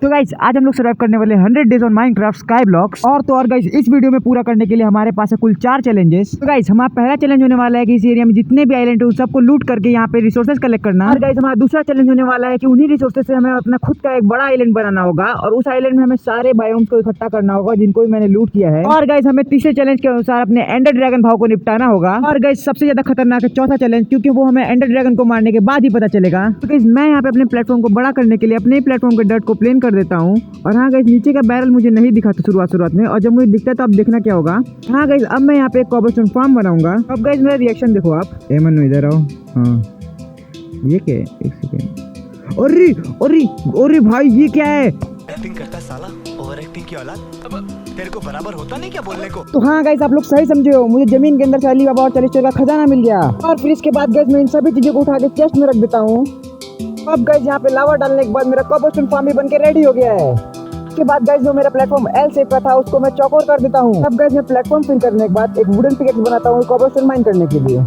तो गाइस आज हम लोग सर्वाइव करने वाले 100 days on Minecraft sky blocks. और गाइस इस वीडियो में पूरा करने के लिए हमारे पास है कुल 4 चैलेंजेस। तो गाइस हमारा पहला चैलेंज होने वाला है कि इस एरिया में जितने भी आइलैंड है उन सबको लूट करके यहाँ पे रिसोर्सेज कलेक्ट करना। और गाइस हमारा दूसरा चैलेंज होने वाला है कि उन्हीं रिसोर्सेज से हमें अपना खुद का एक बड़ा आइलैंड बनाना होगा और उस आइलैंड में हमें सारे बायोम्स को इकट्ठा करना होगा जिनको भी मैंने लूट किया है। और गाइस हमें तीसरे चैलेंज के अनुसार अपने एंडर ड्रैगन भाव को निपटाना होगा। और गाइस सबसे ज्यादा खतरनाक है चौथा चैलेंज, क्योंकि वो हमें एंडर ड्रैगन को मारने के बाद ही पता चलेगा। तो गाइस मैं यहाँ पे अपने प्लेटफॉर्म को बड़ा करने के लिए अपने प्लेटफॉर्म के डर्ट को प्लेन कर देता हूँ। और हाँ गाइस नीचे का बैरल मुझे नहीं दिखा था शुरुआत में, और जब मुझे दिखता है तो अब देखना क्या होगा। हाँ गाइस अब मैं यहाँ पे एक कॉबलस्टोन फार्म बनाऊंगा। अब गाइस मेरा रिएक्शन देखो आप। मनु इधर आओ। हाँ ये क्या है, एक सेकेंड। अरे भाई ये क्या है? एक्टिंग करता साला, ओवर एक्टिंग की औलाद। अब तेरे को बराबर होता नहीं क्या बोलने को? तो हाँ गाइस आप लोग सही समझे हो, मुझे जमीन के अंदर से अली बाबा और 40 का खजाना मिल गया। और फिर इसके बाद गाइस मैं इन सभी चीजों को उठा के चेस्ट में रख देता हूँ। अब गाइस यहाँ पे लावा डालने के बाद मेरा कॉबलस्टोन फार्म भी बन के रेडी हो गया है। उसके बाद गाइस जो मेरा प्लेटफॉर्म एल शेप का था उसको मैं चौकोर कर देता हूँ। अब गाइस मैं प्लेटफॉर्म फिल करने के बाद एक वुडन पिकेक्स बनाता हूँ कॉबलस्टोन माइन करने के लिए।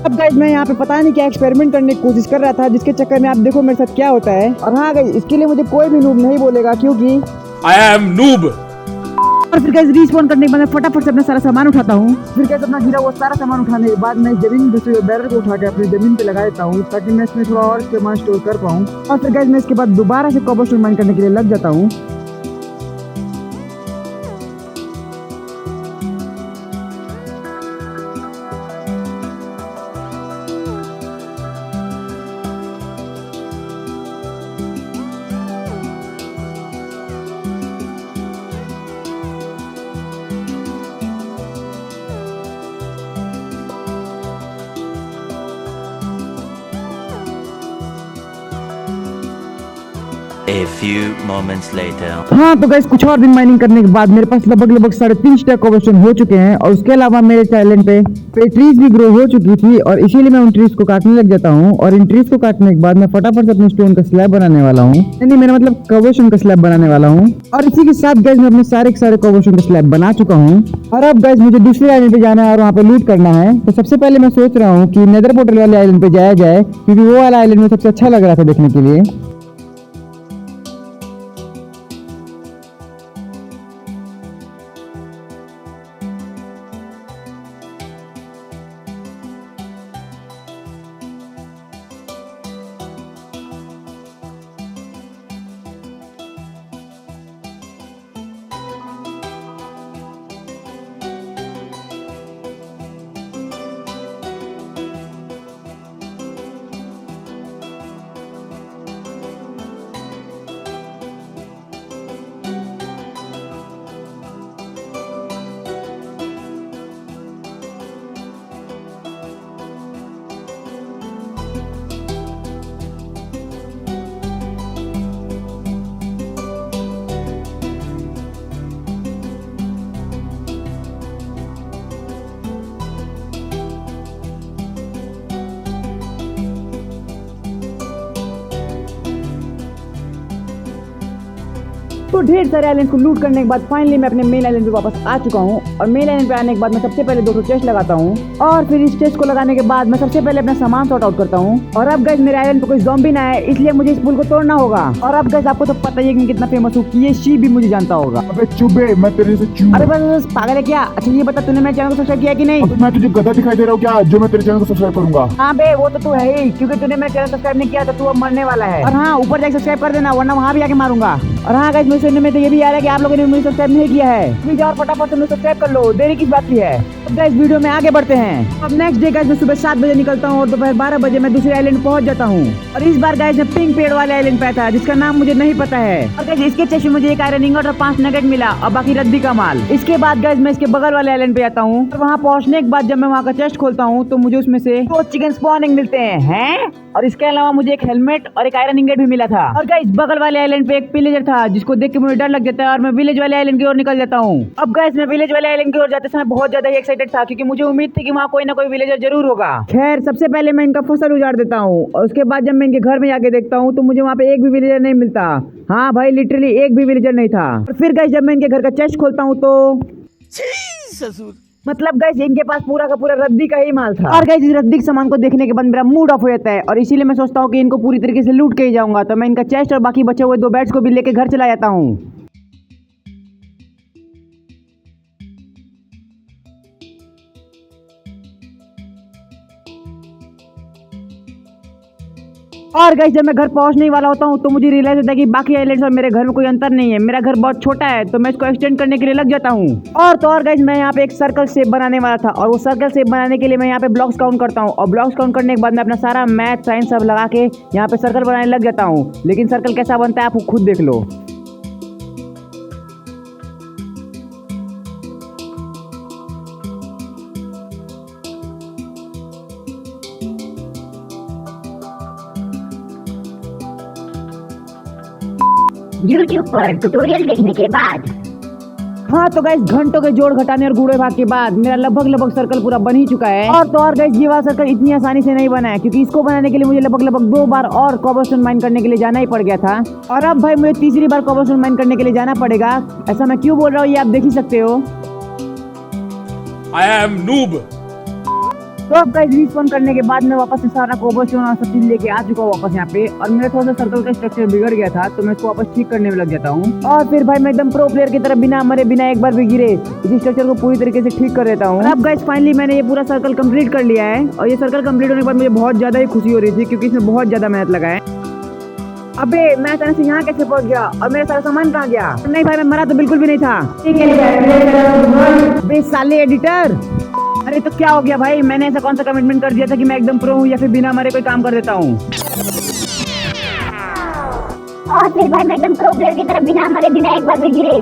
अब गाइस मैं यहाँ पे पता नहीं क्या एक्सपेरिमेंट करने की कोशिश कर रहा था, जिसके चक्कर में आप देखो मेरे साथ क्या होता है। और हाँ गाइस इसके लिए मुझे कोई भी नूब नहीं बोलेगा, क्योंकि आई एम नूब। और फिर गाइस रिस्पॉन करने के बाद मैं फटाफट से अपना सारा सामान उठाता हूँ। फिर गाइस अपना गिरा हुआ सारा सामान उठाने के बाद मैं जमीन दूसरे बैरल को उठा के अपनी जमीन पे लगा देता हूँ, ताकि मैं इसमें थोड़ा और सामान स्टोर कर पाऊँ। और फिर गाइस मैं इसके बाद दोबारा से कॉबलस्टोन माइन करने के लिए लग जाता हूँ। A few moments later. हाँ तो गाइस कुछ और दिन माइनिंग करने के बाद मेरे पास लगभग 3.5 स्टैक कॉबलस्टोन हो चुके हैं। और उसके अलावा मेरे आइलैंड पे ट्रीज भी ग्रो हो चुकी थी, और इसीलिए मैं उन ट्रीज को काटने लग जाता हूँ। और इन ट्रीज को काटने के बाद मैं फटाफट से अपने स्टोन का स्लैब बनाने वाला हूँ, यानी मेरा मतलब कॉबलस्टोन का स्लैब बनाने वाला हूँ। और इसी के साथ गाइस मैं अपने सारे कॉबलस्टोन का स्लैब बना चुका हूँ। और अब गाइस मुझे दूसरे आइलैंड पे जाना है और वहाँ पे लूट करना है। तो सबसे पहले मैं सोच रहा हूँ कि नेदर पोर्टल वाले आइलैंड पे जाया जाए, क्योंकि वो वाला आइलैंड में सबसे अच्छा लग रहा था देखने के लिए। तो ढेर सारे आइलैंड को लूट करने के बाद फाइनली मैं अपने मेन आइलैंड पे वापस आ चुका हूँ। और मेन आइलैंड पे आने के बाद मैं सबसे पहले 200 चेस्ट लगाता हूँ। और फिर इस चेस्ट को लगाने के बाद मैं सबसे पहले अपना सामान सॉर्ट आउट करता हूँ। और अब गाइस मेरे आइलैंड पे कोई ज़ॉम्बी ना आए, इसलिए मुझे इस पुल को तोड़ना होगा। और अब गाइस आपको तो पता ही है कि मैं कितना फेमस हूँ, कि ये शी भी मुझे जानता होगा। अबे चुबे, मैं तेरे से चू। अरे बस पागल है क्या? अच्छा ये बता तूने मेरे चैनल को सब्सक्राइब किया कि नहीं? मैं तुझे गधा दिखाई दे रहा हूँ क्या, जो मैं तेरे चैनल को सब्सक्राइब करूंगा? हाँ बे वो तो तू है ही, क्योंकि तूने मेरा चैनल सब्सक्राइब नहीं किया तो तू अब मरने वाला है। और हाँ ऊपर जाके सब्सक्राइब कर देना, वरना वहाँ भी आके मारूंगा। और हाँ गाइस मुझे सुनने में तो ये भी आ रहा है कि आप लोगों ने मुझे सब्सक्राइब नहीं किया है, प्लीज और फटाफट तुम सब्सक्राइब कर लो, देरी किस बात की है। अब गाइस वीडियो में आगे बढ़ते हैं। अब नेक्स्ट डे गाइस मैं सुबह 7 बजे निकलता हूँ और दोपहर 12 बजे मैं दूसरे आइलैंड पहुंच जाता हूँ। और इस बार गाइस मैं पिंक पेड़ वाले आइलैंड पे था जिसका नाम मुझे नहीं पता है। और गाइस इसके चेस्ट में मुझे एक आयरन इंगोट और 5 नगेट मिला और बाकी रद्दी का माल। इसके बाद गाइस मैं इसके बगल वाले आइलैंड पे आता हूँ और वहाँ पहुँचने के बाद जब मैं वहाँ का चेस्ट खोलता हूँ तो मुझे उसमें से 2 चिकन स्पॉनिंग मिलते हैं। और इसके अलावा मुझे एक हेलमेट और एक आयरन इंगेट भी मिला था। और गाइस बगल वाले आइलैंड पे एक विलेजर था जिसको देख के मुझे डर लग जाता है और मैं विलेज वाले आइलैंड की ओर निकल जाता हूँ। अब गाइस मैं विलेज वाले आइलैंड की ओर जाते समय बहुत ज्यादा ही एक्साइटेड था क्योंकि मुझे उम्मीद थी कि वहाँ कोई ना कोई विलेजर जरूर होगा। खैर सबसे पहले मैं इनका फसल उजाड़ देता हूँ और उसके बाद जब मैं इनके घर में जाके देखता हूँ तो मुझे वहाँ पे एक भी विलेजर नहीं मिलता। हाँ भाई लिटरली एक भी विलेजर नहीं था। और फिर गाइस जब मैं इनके घर का चेस्ट खोलता हूँ तो मतलब गाइस इनके पास पूरा का पूरा रद्दी का ही माल था। और गाइस इस रद्दी के सामान को देखने के बाद मेरा मूड ऑफ हो जाता है और इसीलिए मैं सोचता हूँ कि इनको पूरी तरीके से लूट के ही जाऊंगा। तो मैं इनका चेस्ट और बाकी बचे हुए 2 बैट्स को भी लेके घर चला जाता हूँ। और गाइस जब मैं घर पहुंचने ही वाला होता हूं तो मुझे रियलाइज होता है कि बाकी आइलैंड्स और मेरे घर में कोई अंतर नहीं है। मेरा घर बहुत छोटा है तो मैं इसको एक्सटेंड करने के लिए लग जाता हूं। और गाइस मैं यहाँ पे एक सर्कल शेप बनाने वाला था और वो सर्कल शेप बनाने के लिए मैं यहाँ पे ब्लॉक्स काउंट करता हूँ और ब्लॉक्स काउंट करने के बाद मैं अपना सारा मैथ साइंस सब लगा के यहाँ पे सर्कल बनाने लग जाता हूँ। लेकिन सर्कल कैसा बनता है आप खुद देख लो। YouTube पर ट्यूटोरियल देखने के बाद हाँ तो गाइस घंटों के जोड़ घटाने और गुड़े भाग के बाद मेरा लगभग सर्कल पूरा बन ही चुका है। और गाइस ये वाला सर्कल इतनी आसानी से नहीं बना है क्योंकि इसको बनाने के लिए मुझे लगभग 2 बार और कोबलस्टोन माइन करने के लिए जाना ही पड़ गया था। और अब भाई मुझे तीसरी बार कोबलस्टोन माइन करने के लिए जाना पड़ेगा। ऐसा मैं क्यों बोल रहा हूँ ये आप देख ही सकते हो। I am noob. तो अब गाइस रिस्पॉन करने के बाद मैं वापस से सारा कोबलस्टोन और सब चीज लेके आ चुका हूँ वापस यहाँ पे। और मेरा थोड़ा सा सर्कल का स्ट्रक्चर बिगड़ गया था तो मैं इसको वापस ठीक करने में लग जाता हूँ। और फिर भाई मैं एकदम प्रो प्लेयर की तरह बिना मरे बिना एक बार भी गिरे इस स्ट्रक्चर को पूरी तरीके से ठीक कर देता हूँ। अब गाइस फाइनली मैंने ये पूरा सर्कल कंप्लीट कर लिया है। और ये सर्कल कंप्लीट होने के बाद मुझे बहुत ज्यादा ही खुशी हो रही थी क्योंकि इसमें बहुत ज्यादा मेहनत लगा है। अबे मैं अचानक से यहाँ कैसे पहुँच गया और मेरा सारा सामान कहाँ गया? नहीं भाई मैं मरा तो बिल्कुल भी नहीं था। बे साले एडिटर, अरे तो क्या हो गया भाई? मैंने ऐसा कौन सा कमिटमेंट कर दिया था कि मैं एकदम प्रो हूँ या फिर बिना मरे कोई काम कर देता हूँ? और फिर भाई मैं एकदम प्रो प्लेयर की तरह बिना मरे बिना एक बार भी गिरे।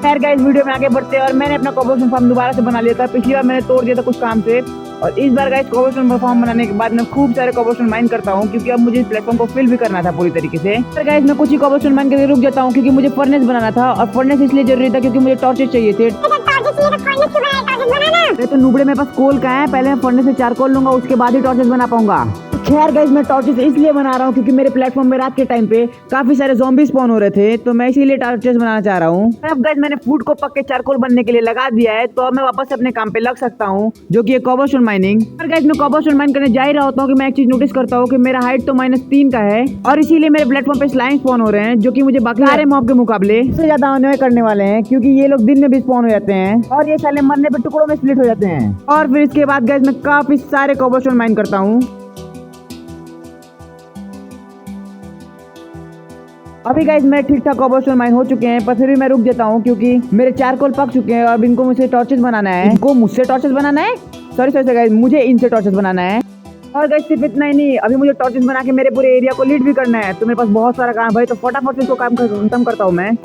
खैर गाइस वीडियो में आगे बढ़ते हैं और मैंने अपना कोबलस्टोन फार्म दोबारा से बना लिया था। पिछली बार मैंने तोड़ दिया था कुछ काम से और इस बार गाइस कोबलस्टोन फार्म बनाने के बाद मैं खूब सारे कोबलस्टोन माइन करता हूँ क्योंकि अब मुझे इस प्लेटफॉर्म को फिल भी करना था पूरी तरीके से। पर गाइस मैं कुछ ही कोबलस्टोन माइन करके रुक जाता हूँ क्योंकि मुझे फर्नेस बनाना था और फर्नेस इसलिए जरूरी था क्योंकि मुझे टॉर्चेस चाहिए थे। अरे तो नुबड़े मेरे पास कोल का है, पहले मैं फर्नेस से चारकोल लूंगा उसके बाद ही टॉर्चेस बना पाऊंगा। खैर गाइस मैं टॉर्चेस इसलिए बना रहा हूँ क्योंकि मेरे प्लेटफॉर्म में रात के टाइम पे काफी सारे ज़ॉम्बी स्पॉन हो रहे थे तो मैं इसीलिए टॉर्चेस बनाना चाह रहा हूँ। अब गाइस मैंने फूड को पक के चारकोल बनने के लिए लगा दिया है तो अब मैं वापस से अपने काम पे लग सकता हूँ जो कि कोबलस्टोन माइनिंग। पर गाइस मैं कोबलस्टोन माइन करने जा ही रहा होता हूँ कि मैं एक चीज नोटिस करता हूँ कि मेरा हाइट तो -3 का है और इसीलिए मेरे प्लेटफॉर्म पे स्लाइम स्पॉन हो रहे हैं जो कि मुझे बाकी सारे मॉब के मुकाबले सबसे ज्यादा अनोय करने वाले हैं क्योंकि ये लोग दिन में भी स्पॉन हो जाते हैं और ये साले मरने पे टुकड़ों में स्प्लिट हो जाते हैं। और फिर इसके बाद गाइस मैं काफी सारे कोबलस्टोन माइन करता हूँ। अभी गाइस मेरे ठीक ठाक कोबलस्टोन माइन हो चुके हैं पर फिर भी मैं रुक जाता हूँ क्योंकि मेरे चारकोल पक चुके हैं और अब इनको मुझसे टॉर्चेस बनाना है। इनको मुझसे टॉर्चेस बनाना है? सॉरी गाइस मुझे इनसे टॉर्चेस बनाना है। और गाइस सिर्फ इतना ही नहीं, अभी मुझे टॉर्चेस बना के मेरे पूरे एरिया को लीड भी करना है तो मेरे पास बहुत सारा काम भाई। तो फटाफट से इसको काम खत्म करता हूँ मैं।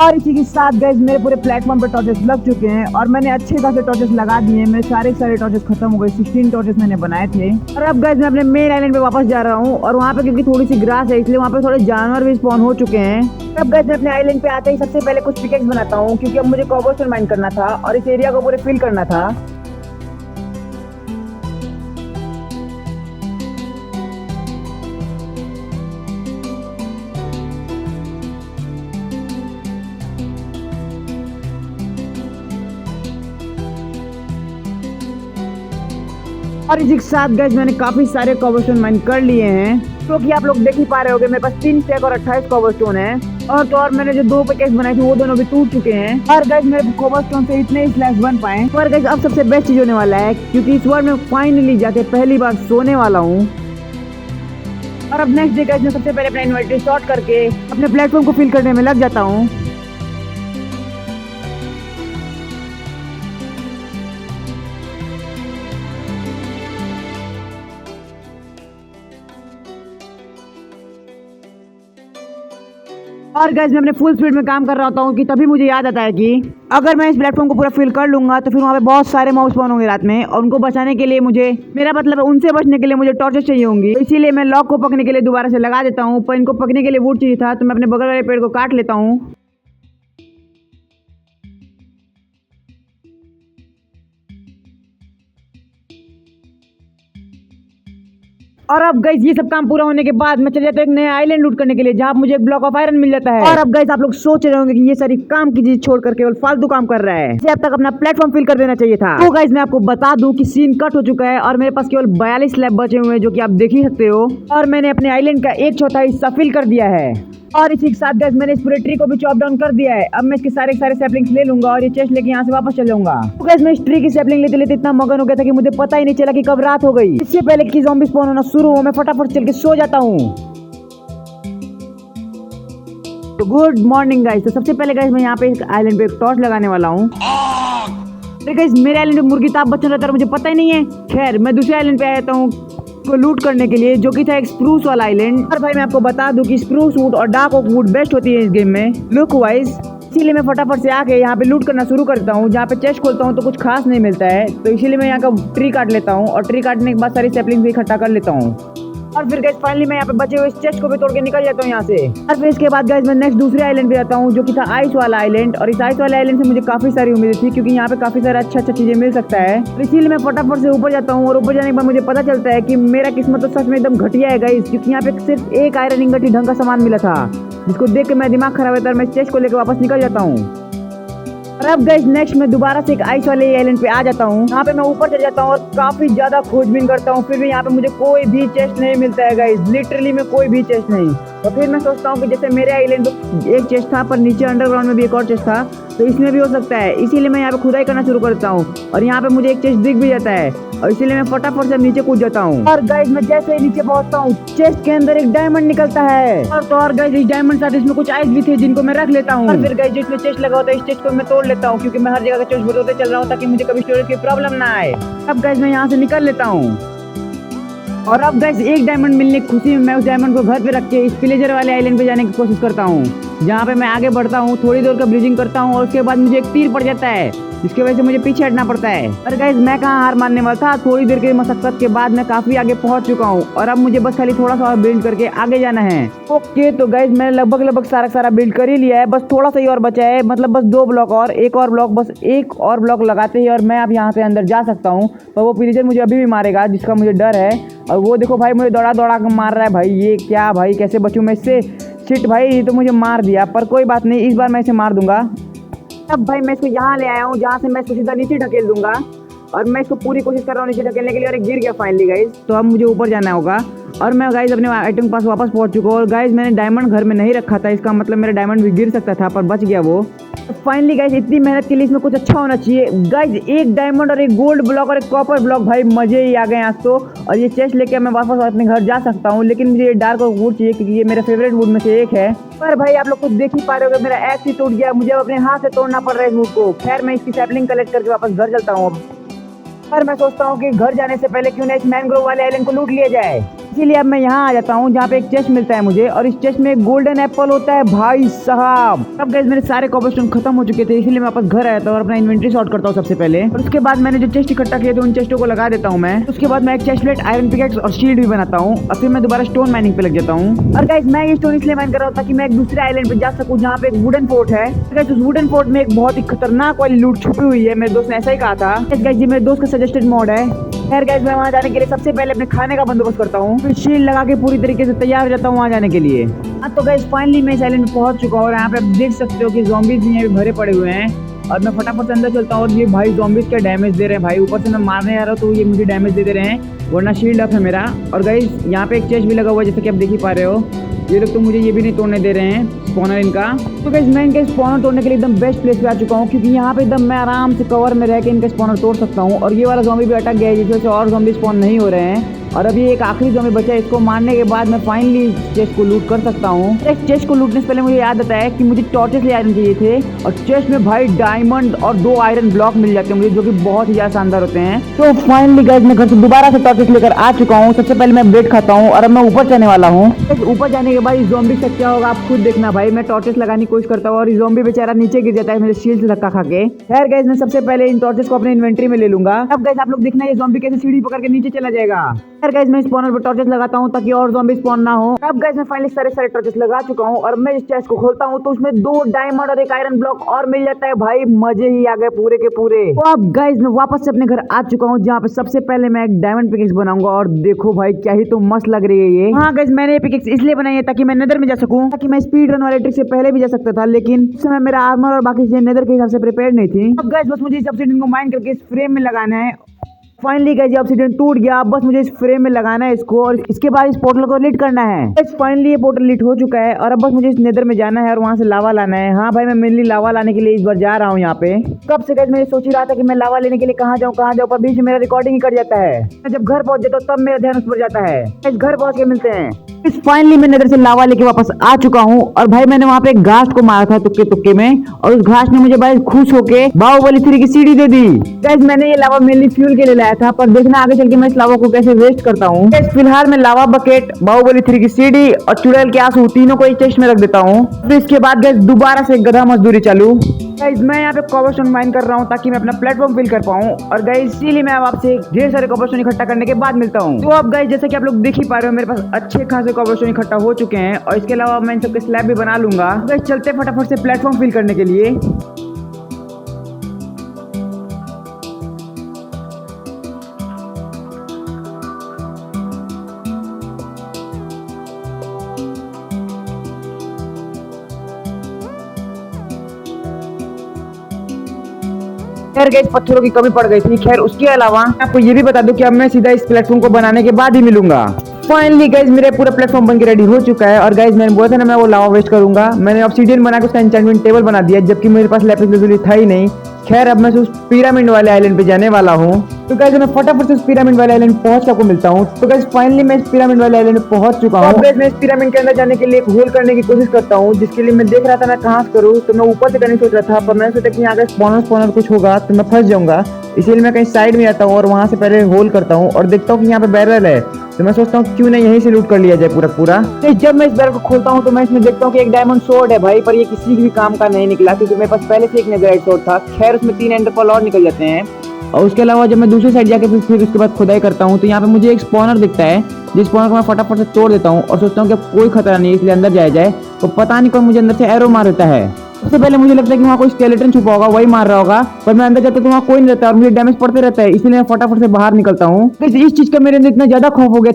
और इसी के साथ गाइस मेरे पूरे प्लेटफॉर्म पर टॉर्चेस लग चुके हैं और मैंने अच्छे खासे टॉर्चेस लगा दिए हैं। मेरे सारे टॉर्चेस खत्म हो गए। 16 टॉर्चेस मैंने बनाए थे। और अब गाइस मैं अपने मेन आइलैंड पे वापस जा रहा हूँ और वहाँ पे क्योंकि थोड़ी सी ग्रास है इसलिए वहाँ पे थोड़े जानवर भी स्पॉन हो चुके हैं। अब गाइस मैं अपने आइलैंड पे आते ही सबसे पहले कुछ पिकेक्स बनाता हूँ क्योंकि अब मुझे कोबलस्टोन माइन करना था और इस एरिया को पूरे फिल करना था। और इसी के साथ गाइस मैंने काफी सारे कोबलस्टोन माइन कर लिए हैं। तो कि आप लोग देख ही पा रहे होगे मेरे पास 3 स्टैक और 28 कोबलस्टोन है। और तो और मैंने जो 2 पिकेक्स बनाई थी वो दोनों भी टूट चुके हैं। और गाइस मेरे कोबलस्टोन से इतने ही स्लैब्स बन पाए। और गाइस अब सबसे बेस्ट चीज होने वाला है, क्योंकि इस बार मैं फाइनली जाके पहली बार सोने वाला हूँ। और अब नेक्स्ट डे गाइस मैं सबसे पहले अपना इन्वेंटरी सॉर्ट करके अपने प्लेटफॉर्म को फिल करने में लग जाता हूँ। और गाइस मैं अपने फुल स्पीड में काम कर रहा होता हूँ कि तभी मुझे याद आता है कि अगर मैं इस प्लेटफॉर्म को पूरा फिल कर लूंगा तो फिर वहाँ पे बहुत सारे मॉब्स स्पॉन होंगे रात में, और उनको बचाने के लिए मुझे, मेरा मतलब उनसे बचने के लिए मुझे टॉर्चेस चाहिए होंगी। तो इसीलिए मैं लॉक को पकड़ने के लिए दोबारा से लगा देता हूँ, पर इनको पकड़ने के लिए वुड चाहिए था, तो मैं अपने बगल वाले पेड़ को काट लेता हूँ। और अब गाइस ये सब काम पूरा होने के बाद मैं चले जाता हूँ एक नया आइलैंड लूट करने के लिए, जहाँ मुझे एक ब्लॉक ऑफ आयरन मिल जाता है। और अब गाइस आप लोग सोच रहे होंगे कि ये सारी काम की चीज छोड़कर केवल फालतू काम कर रहा है, इसे अब तक अपना प्लेटफॉर्म फिल कर देना चाहिए था। तो गाइस मैं आपको बता दूं कि सीन कट हो चुका है और मेरे पास केवल 42 स्लैब बचे हुए हैं, जो कि आप देख ही सकते हो। और मैंने अपने आइलैंड का 1/4 हिस्सा फिल कर दिया है। और इसी के साथ गाइस मैंने इस पूरे ट्री को भी चॉप डाउन कर दिया है। अब मैं इसके सारे सैपलिंग्स ले लूंगा और ये चेस्ट लेके यहाँ से वापस चल जाऊंगा। तो गाइस मैं इस ट्री की सैपलिंग लेते लेते इतना मगन हो गया था कि मुझे पता ही नहीं चला कि कब रात हो गई। इससे पहले कि ज़ॉम्बी स्पॉन होना शुरू हो मैं फटाफट चल के सो जाता हूँ। तो गुड मॉर्निंग गाइस। तो सबसे पहले गाइस मैं यहाँ पे इस आइलैंड पे एक टॉर्च लगाने वाला हूँ। गाइस मेरे आइलैंड पे मुर्गी ताप बच्चा रहता है, मुझे पता ही नहीं है। खैर मैं दूसरे आइलैंड पे आया था हूँ को लूट करने के लिए, जो कि था एक स्प्रूस वाला आइलैंड। और भाई मैं आपको बता दूं कि स्प्रूस वुड और डार्क ओक वुड बेस्ट होती है इस गेम में लुक वाइज। इसीलिए मैं फटाफट से आके यहाँ पे लूट करना शुरू करता हूँ। जहाँ पे चेस्ट खोलता हूँ तो कुछ खास नहीं मिलता है, तो इसीलिए मैं यहाँ का ट्री काट लेता हूँ और ट्री काटने के बाद सारी सैपलिंग्स भी इकट्ठा कर लेता हूँ। और फिर गाइस फाइनली मैं यहाँ पे बचे हुए इस चेस्ट को भी तोड़ के निकल जाता हूँ यहाँ से। और फिर इसके बाद गाइस मैं नेक्स्ट दूसरे आइलैंड पे जाता हूँ, जो कि था आइस वाला आइलैंड। और इस आइस वाले आइलैंड से मुझे काफी सारी उम्मीद थी, क्योंकि यहाँ पे काफी सारा अच्छा चीजें मिल सकता है। तो इसीलिए मैं फटाफट से ऊपर जाता हूँ। और ऊपर जाने के बाद मुझे पता चलता है कि मेरा किस्मत तो सच में एकदम घटिया है गाइस, क्योंकि यहाँ पे सिर्फ एक आयरन इंगट ही ढंग का सामान मिला था, जिसको देख के मेरा दिमाग खराब होता है और मैं इस चेस्ट को लेकर वापस निकल जाता हूँ। और अब गाइस नेक्स्ट मैं दोबारा से एक आइस वाले आइलैंड पे आ जाता हूँ। यहाँ पे मैं ऊपर चढ़ जाता हूँ और काफी ज्यादा खोजबीन करता हूँ, फिर भी यहाँ पे मुझे कोई भी चेस्ट नहीं मिलता है गाइस, लिटरली में कोई भी चेस्ट नहीं। तो फिर मैं सोचता हूँ कि जैसे मेरे आइलैंड तो एक चेस्ट था, पर नीचे अंडरग्राउंड में भी एक और चेस्ट था, तो इसमें भी हो सकता है। इसीलिए मैं यहाँ पे खुदाई करना शुरू करता हूँ और यहाँ पे मुझे एक चेस्ट दिख भी जाता है, और इसीलिए मैं फटाफट से नीचे कूद जाता हूँ। और गाइस मैं जैसे ही नीचे पहुंचता हूँ चेस्ट के अंदर एक डायमंड निकलता है। और तो और गाइस इस डायमंड साथ इसमें कुछ आइस भी थे, जिनको मैं रख लेता हूँ। और फिर गाइस जिसमें चेस्ट लगा होता है इस चेस्ट को मैं तोड़ लेता हूँ, क्योंकि मैं हर जगह का चेस्ट बदलते चल रहा हूँ ताकि मुझे कभी स्टोरेज की प्रॉब्लम ना आए। अब गाइस मैं यहाँ से निकल लेता हूँ। और अब गाइस एक डायमंड मिलने की खुशी में मैं उस डायमंड को घर पे रख के इस विलेजर वाले आइलैंड पे जाने की कोशिश करता हूँ, जहाँ पे मैं आगे बढ़ता हूँ, थोड़ी देर का ब्रीजिंग करता हूँ, और उसके बाद मुझे एक तीर पड़ जाता है, जिसकी वजह से मुझे पीछे हटना पड़ता है। पर गाइस मैं कहाँ हार मानने वाला था। थोड़ी देर की मशक्कत के बाद मैं काफी आगे पहुंच चुका हूँ, और अब मुझे बस खाली थोड़ा सा और बिल्ड करके आगे जाना है। ओके तो गाइस मैंने लगभग सारा बिल्ड कर ही लिया है, बस थोड़ा सा ही और बचा है, मतलब बस 2 ब्लॉक और एक और ब्लॉक, बस एक और ब्लॉक लगाते ही और मैं अब यहाँ पे अंदर जा सकता हूँ। पर वो विलेजर मुझे अभी भी मारेगा, जिसका मुझे डर है। और वो देखो भाई मुझे दौड़ा के मार रहा है भाई, ये क्या भाई, कैसे बचूं मैं इससे। शिट भाई ये तो मुझे मार दिया, पर कोई बात नहीं, इस बार मैं इसे मार दूंगा। अब भाई मैं इसको यहाँ ले आया हूँ, जहाँ से मैं इसको सीधा नीचे ढकेल दूंगा, और मैं इसको पूरी कोशिश कर रहा हूँ नीचे ढकेलने के लिए, और एक गिर गया फाइनली गाइस। तो अब मुझे ऊपर जाना होगा, और मैं गाइस अपने आइटम के पास वापस पहुँच चुका हूँ। और गाइस मैंने डायमंड घर में नहीं रखा था, इसका मतलब मेरा डायमंड भी गिर सकता था, पर बच गया वो। फाइनली गाइस इतनी मेहनत के लिए इसमें कुछ अच्छा होना चाहिए। गाइस एक डायमंड और एक गोल्ड ब्लॉक और एक कॉपर ब्लॉक, भाई मजे ही आ गए आज तो। और ये चेस्ट लेके मैं वापस अपने घर जा सकता हूँ, लेकिन मुझे ये डार्क और वुड चाहिए, क्योंकि ये मेरा फेवरेट वुड में से एक है। पर भाई आप लोग कुछ देख ही पा रहे हो, मेरा एक्स ही टूट गया, मुझे अपने हाथ से तोड़ना पड़ रहा है इस वुड को। खैर मैं इसकी सैपलिंग कलेक्ट करके वापस घर चलता हूँ। पर मैं सोचता हूँ कि घर जाने से पहले क्यों ना इस मैंग्रोव वाले आइलैंड को लूट लिया जाए। इसीलिए अब मैं यहाँ आ जाता हूँ, जहाँ पे एक चेस्ट मिलता है मुझे, और इस चेस्ट में एक गोल्डन एप्पल होता है भाई साहब। अब गाइस मेरे सारे कोबलस्टोन खत्म हो चुके थे, इसीलिए मैं वापस घर आया था और अपना इन्वेंटरी सॉर्ट करता हूँ सबसे पहले। और उसके बाद मैंने जो चेस्ट इकट्ठा किए थे उन चेस्टों को लगा देता हूँ मैं। उसके बाद मैं एक चेस्ट प्लेट, आयरन पिकेक्स और शील्ड भी बनाता हूँ, और फिर मैं दोबारा स्टोन माइनिंग पे लग जाता हूँ। और गाइस मैं ये स्टोन इसलिए माइन कर रहा हूँ ताकि मैं एक दूसरे आइलैंड पे जा सकूँ, जहाँ पे एक वुडन फोर्ट है। गाइस उस वुडन फोर्ट में एक बहुत ही खतरनाक वाली लूट छुपी हुई है, मेरे दोस्त ने ऐसा ही कहा था। गाइस ये मेरे दोस्त का सजेस्टेड मॉड है। खैर गाइस मैं वहाँ जाने के लिए सबसे पहले अपने खाने का बंदोबस्त करता हूँ, फिर शील्ड लगा के पूरी तरीके से तैयार हो जाता हूँ वहाँ जाने के लिए। हाँ तो गाइस फाइनली मैं इस आइलैंड में पहुंच चुका हूँ, और यहाँ पे आप देख सकते हो कि ज़ॉम्बीज़ भी यहाँ पे भरे पड़े हुए हैं। और मैं फटाफट से अंदर चलता हूँ। और ये भाई ज़ॉम्बीज क्या डैमेज दे रहे हैं भाई, ऊपर से मैं मारने आ रहा हूँ तो ये मुझे डैमेज दे रहे हैं, वरना शील्ड अप है मेरा। और गाइस यहाँ पे एक चेस्ट भी लगा हुआ है जैसे कि आप देख ही पा रहे हो। ये लोग तो मुझे ये भी नहीं तोड़ने दे रहे हैं स्पॉनर इनका। तो गाइस मैं इनका स्पॉनर तोड़ने के लिए एकदम बेस्ट प्लेस पे आ चुका हूँ, क्योंकि यहाँ पे एकदम मैं आराम से कवर में रह के इनका स्पॉनर तोड़ सकता हूँ। और ये वाला ज़ॉम्बी भी अटक गया है जिस वजह से और ज़ॉम्बी स्पॉन नहीं हो रहे हैं। और अभी एक आखिरी ज़ॉम्बी बचा है, इसको मारने के बाद मैं फाइनली चेस्ट को लूट कर सकता हूँ। इस चेस्ट को लूटने से पहले मुझे याद आता है कि मुझे टॉर्चेस ले आने चाहिए थे, और चेस्ट में भाई डायमंड और 2 आयरन ब्लॉक मिल जाते हैं मुझे, जो कि बहुत ही ज्यादा शानदार होते हैं। तो फाइनली गाइस मैं घर से दोबारा से टॉर्चेस लेकर आ चुका हूँ। सबसे पहले मैं ब्रेड खाता हूँ और अब मैं ऊपर जाने वाला हूँ। ऊपर जाने के बाद इस ज़ॉम्बी से क्या होगा आप खुद देखना भाई। मैं टॉर्चेस लगाने की कोशिश करता हूँ और ज़ॉम्बी बेचारा नीचे गिर जाता है मेरे शील्ड से धक्का खा के। खैर गाइस मैं सबसे पहले इन टॉर्चेस को अपने इन्वेंटरी में ले लूंगा। अब गाइस आप लोग देखना ये ज़ॉम्बी कैसे सीढ़ी पकड़ के नीचे चला जाएगा। खैर गाइस मैं स्पॉनर पर टॉर्चेस लगाता हूँ ताकि और ज़ॉम्बी स्पॉन ना हो। अब गाइस मैं फाइनली सारे टॉर्चेस लगा चुका हूँ और मैं इस चेस्ट को खोलता हूँ तो उसमें 2 डायमंड और 1 आयरन ब्लॉक और मिल जाता है भाई। मजे ही आ गए पूरे के पूरे। तो अब गाइस मैं वापस से अपने घर आ चुका हूँ, जहाँ पे सबसे पहले मैं एक डायमंड पिकेक्स बनाऊंगा। और देखो भाई क्या ही तो मस्त लग रही है ये। हाँ गाइस मैंने ये पिकेक्स इसलिए बनाई है ताकि मैं नेदर में जा सकूं, ताकि मैं स्पीड रन वाले ट्रिक से पहले भी जा सकता था, लेकिन उस समय मेरा आर्मर और बाकी चीजें नेदर के हिसाब से प्रिपेयर नहीं थी। अब गाइस बस मुझे इस ऑब्सीडियन को माइन करके इस फ्रेम में लगाना है। फाइनली गाइस ये ऑब्सीडियन टूट गया, बस मुझे इस फ्रेम में लगाना है इसको, और इसके बाद इस पोर्टल को लीट करना है। गाइस फाइनली ये पोर्टल लीट हो चुका है और अब बस मुझे इस नेदर में जाना है और वहां से लावा लाना है। हाँ भाई मैं मेनली लावा लाने के लिए इस बार जा रहा हूँ यहाँ पे। कब से गाइस मैं सोच ही रहा था कि मैं लावा लेने के लिए कहाँ जाऊँ पर बीच में मेरा रिकॉर्डिंग ही कट जाता है। मैं जब घर पहुंच जाता हूँ तब मेरा ध्यान उस पर जाता है। इस घर पहुंच के मिलते हैं। इस फाइनली मैं नेदर से लावा लेके वापस आ चुका हूँ और भाई मैंने वहाँ पे एक घास को मारा था तुक्के तुक्के में, और उस घास ने मुझे भाई खुश होके बाहुबली 3 की सीढ़ी दे दी। गाइस मैंने ये लावा मेनली फ्यूल के लिए लाया था, पर देखना आगे चल के मैं इस लावा को कैसे वेस्ट करता हूँ। फिलहाल मैं लावा बकेट, बाहुबली 3 की सीढ़ी और चुड़ैल के आंसू तीनों को इस चेस्ट में रख देता हूँ। फिर इसके बाद गाइस दोबारा से गधा मजदूरी चालू। गाइस मैं यहाँ पे कॉबरस्टोन माइन कर रहा हूँ ताकि मैं अपना प्लेटफॉर्म फिल कर पाऊँ, और गाइस इसीलिए मैं अब आपसे ढेर सारे कॉबरस्टोन इकट्ठा करने के बाद मिलता हूँ। तो अब गाइस जैसे कि आप लोग देख ही पा रहे हो मेरे पास अच्छे खासे कॉबरस्टोन इकट्ठा हो चुके हैं, और इसके अलावा मैं इन सबके स्लैब भी बना लूंगा। गाइस चलते फटाफट से प्लेटफॉर्म फिल करने के लिए। खैर गाइस पत्थरों की कमी पड़ गई थी। खैर उसके अलावा आपको ये भी बता दूं कि अब मैं सीधा इस प्लेटफॉर्म को बनाने के बाद ही मिलूंगा। फाइनली गाइस मेरे पूरा प्लेटफॉर्म बनके रेडी हो चुका है, और गाइस मैंने बोला था ना मैं वो लावा वेस्ट करूंगा। मैंने ऑब्सीडियन बना के उसका एन्चेंटमेंट टेबल बना दिया, जबकि मेरे पास लैपिस lazuli था ही नहीं। खैर अब मैं उस पिरामिड वाले आइलैंड पे जाने वाला हूँ। तो गाइस मैं फटाफट से उस पिरामिड वाले आइलैंड पहुंच के आपको मिलता हूँ। तो गाइस फाइनली मैं इस पिरामिड वाले आइलैंड पे पहुंच चुका हूँ। गाइस मैं इस पिरामिड के अंदर जाने के लिए एक होल करने की कोशिश करता हूँ, जिसके लिए मैं देख रहा था मैं कहाँ से करूँ। तो मैं ऊपर से करने सोच रहा था, पर मैंने सोचा कि यहाँ अगर स्पॉनर कुछ होगा तो मैं फंस जाऊंगा, इसीलिए मैं कहीं साइड में आता हूँ और वहां से पहले होल करता हूँ और देखता हूँ कि यहाँ पे बैरल है। तो मैं सोचता हूँ क्यों नहीं यहीं से लूट कर लिया जाए पूरा। तो जब मैं इस बैरल को खोलता हूँ तो मैं इसमें देखता हूँ कि एक डायमंड सोर्ड है भाई, पर ये किसी भी काम का नहीं निकला, क्योंकि मेरे पास पहले से एक नेदरराइट सोर्ड था। खैर उसमें 3 एंडर पर्ल और निकल जाते हैं। और उसके अलावा जब मैं दूसरी साइड जाके फिर उसके बाद खुदाई करता हूँ तो यहाँ पे मुझे एक स्पॉनर दिखता है, जिस स्पॉनर को मैं फटाफट से तोड़ देता हूँ और सोचता हूँ कि अब कोई खतरा नहीं है, इसलिए अंदर जाया जाए। तो पता नहीं कौन मुझे अंदर से एरो मार देता है। सबसे पहले मुझे लगता है कि वहाँ कोई स्केलेटन छुपा होगा, वही मार रहा होगा, पर मैं अंदर जाता तो वहाँ कोई नहीं रहता और मुझे डैमेज पड़ते रहता है, इसलिए मैं फटाफट से बाहर निकलता हूँ। इस चीज का मेरे अंदर इतना ज्यादा खौफ हो गया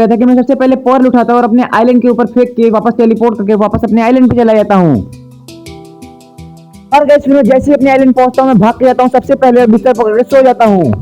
था कि मैं सबसे पहले पर्ल उठाता और अपने आइलैंड के ऊपर फेंक के वापस टेलीपोर्ट करके वापस अपने आइलैंड पे चला जाता हूँ। और गाइस फिर जैसे ही अपने आइलैंड पहुंचता हूँ मैं भाग के जाता हूँ, सबसे पहले बिस्तर पकड़ के सो जाता हूँ।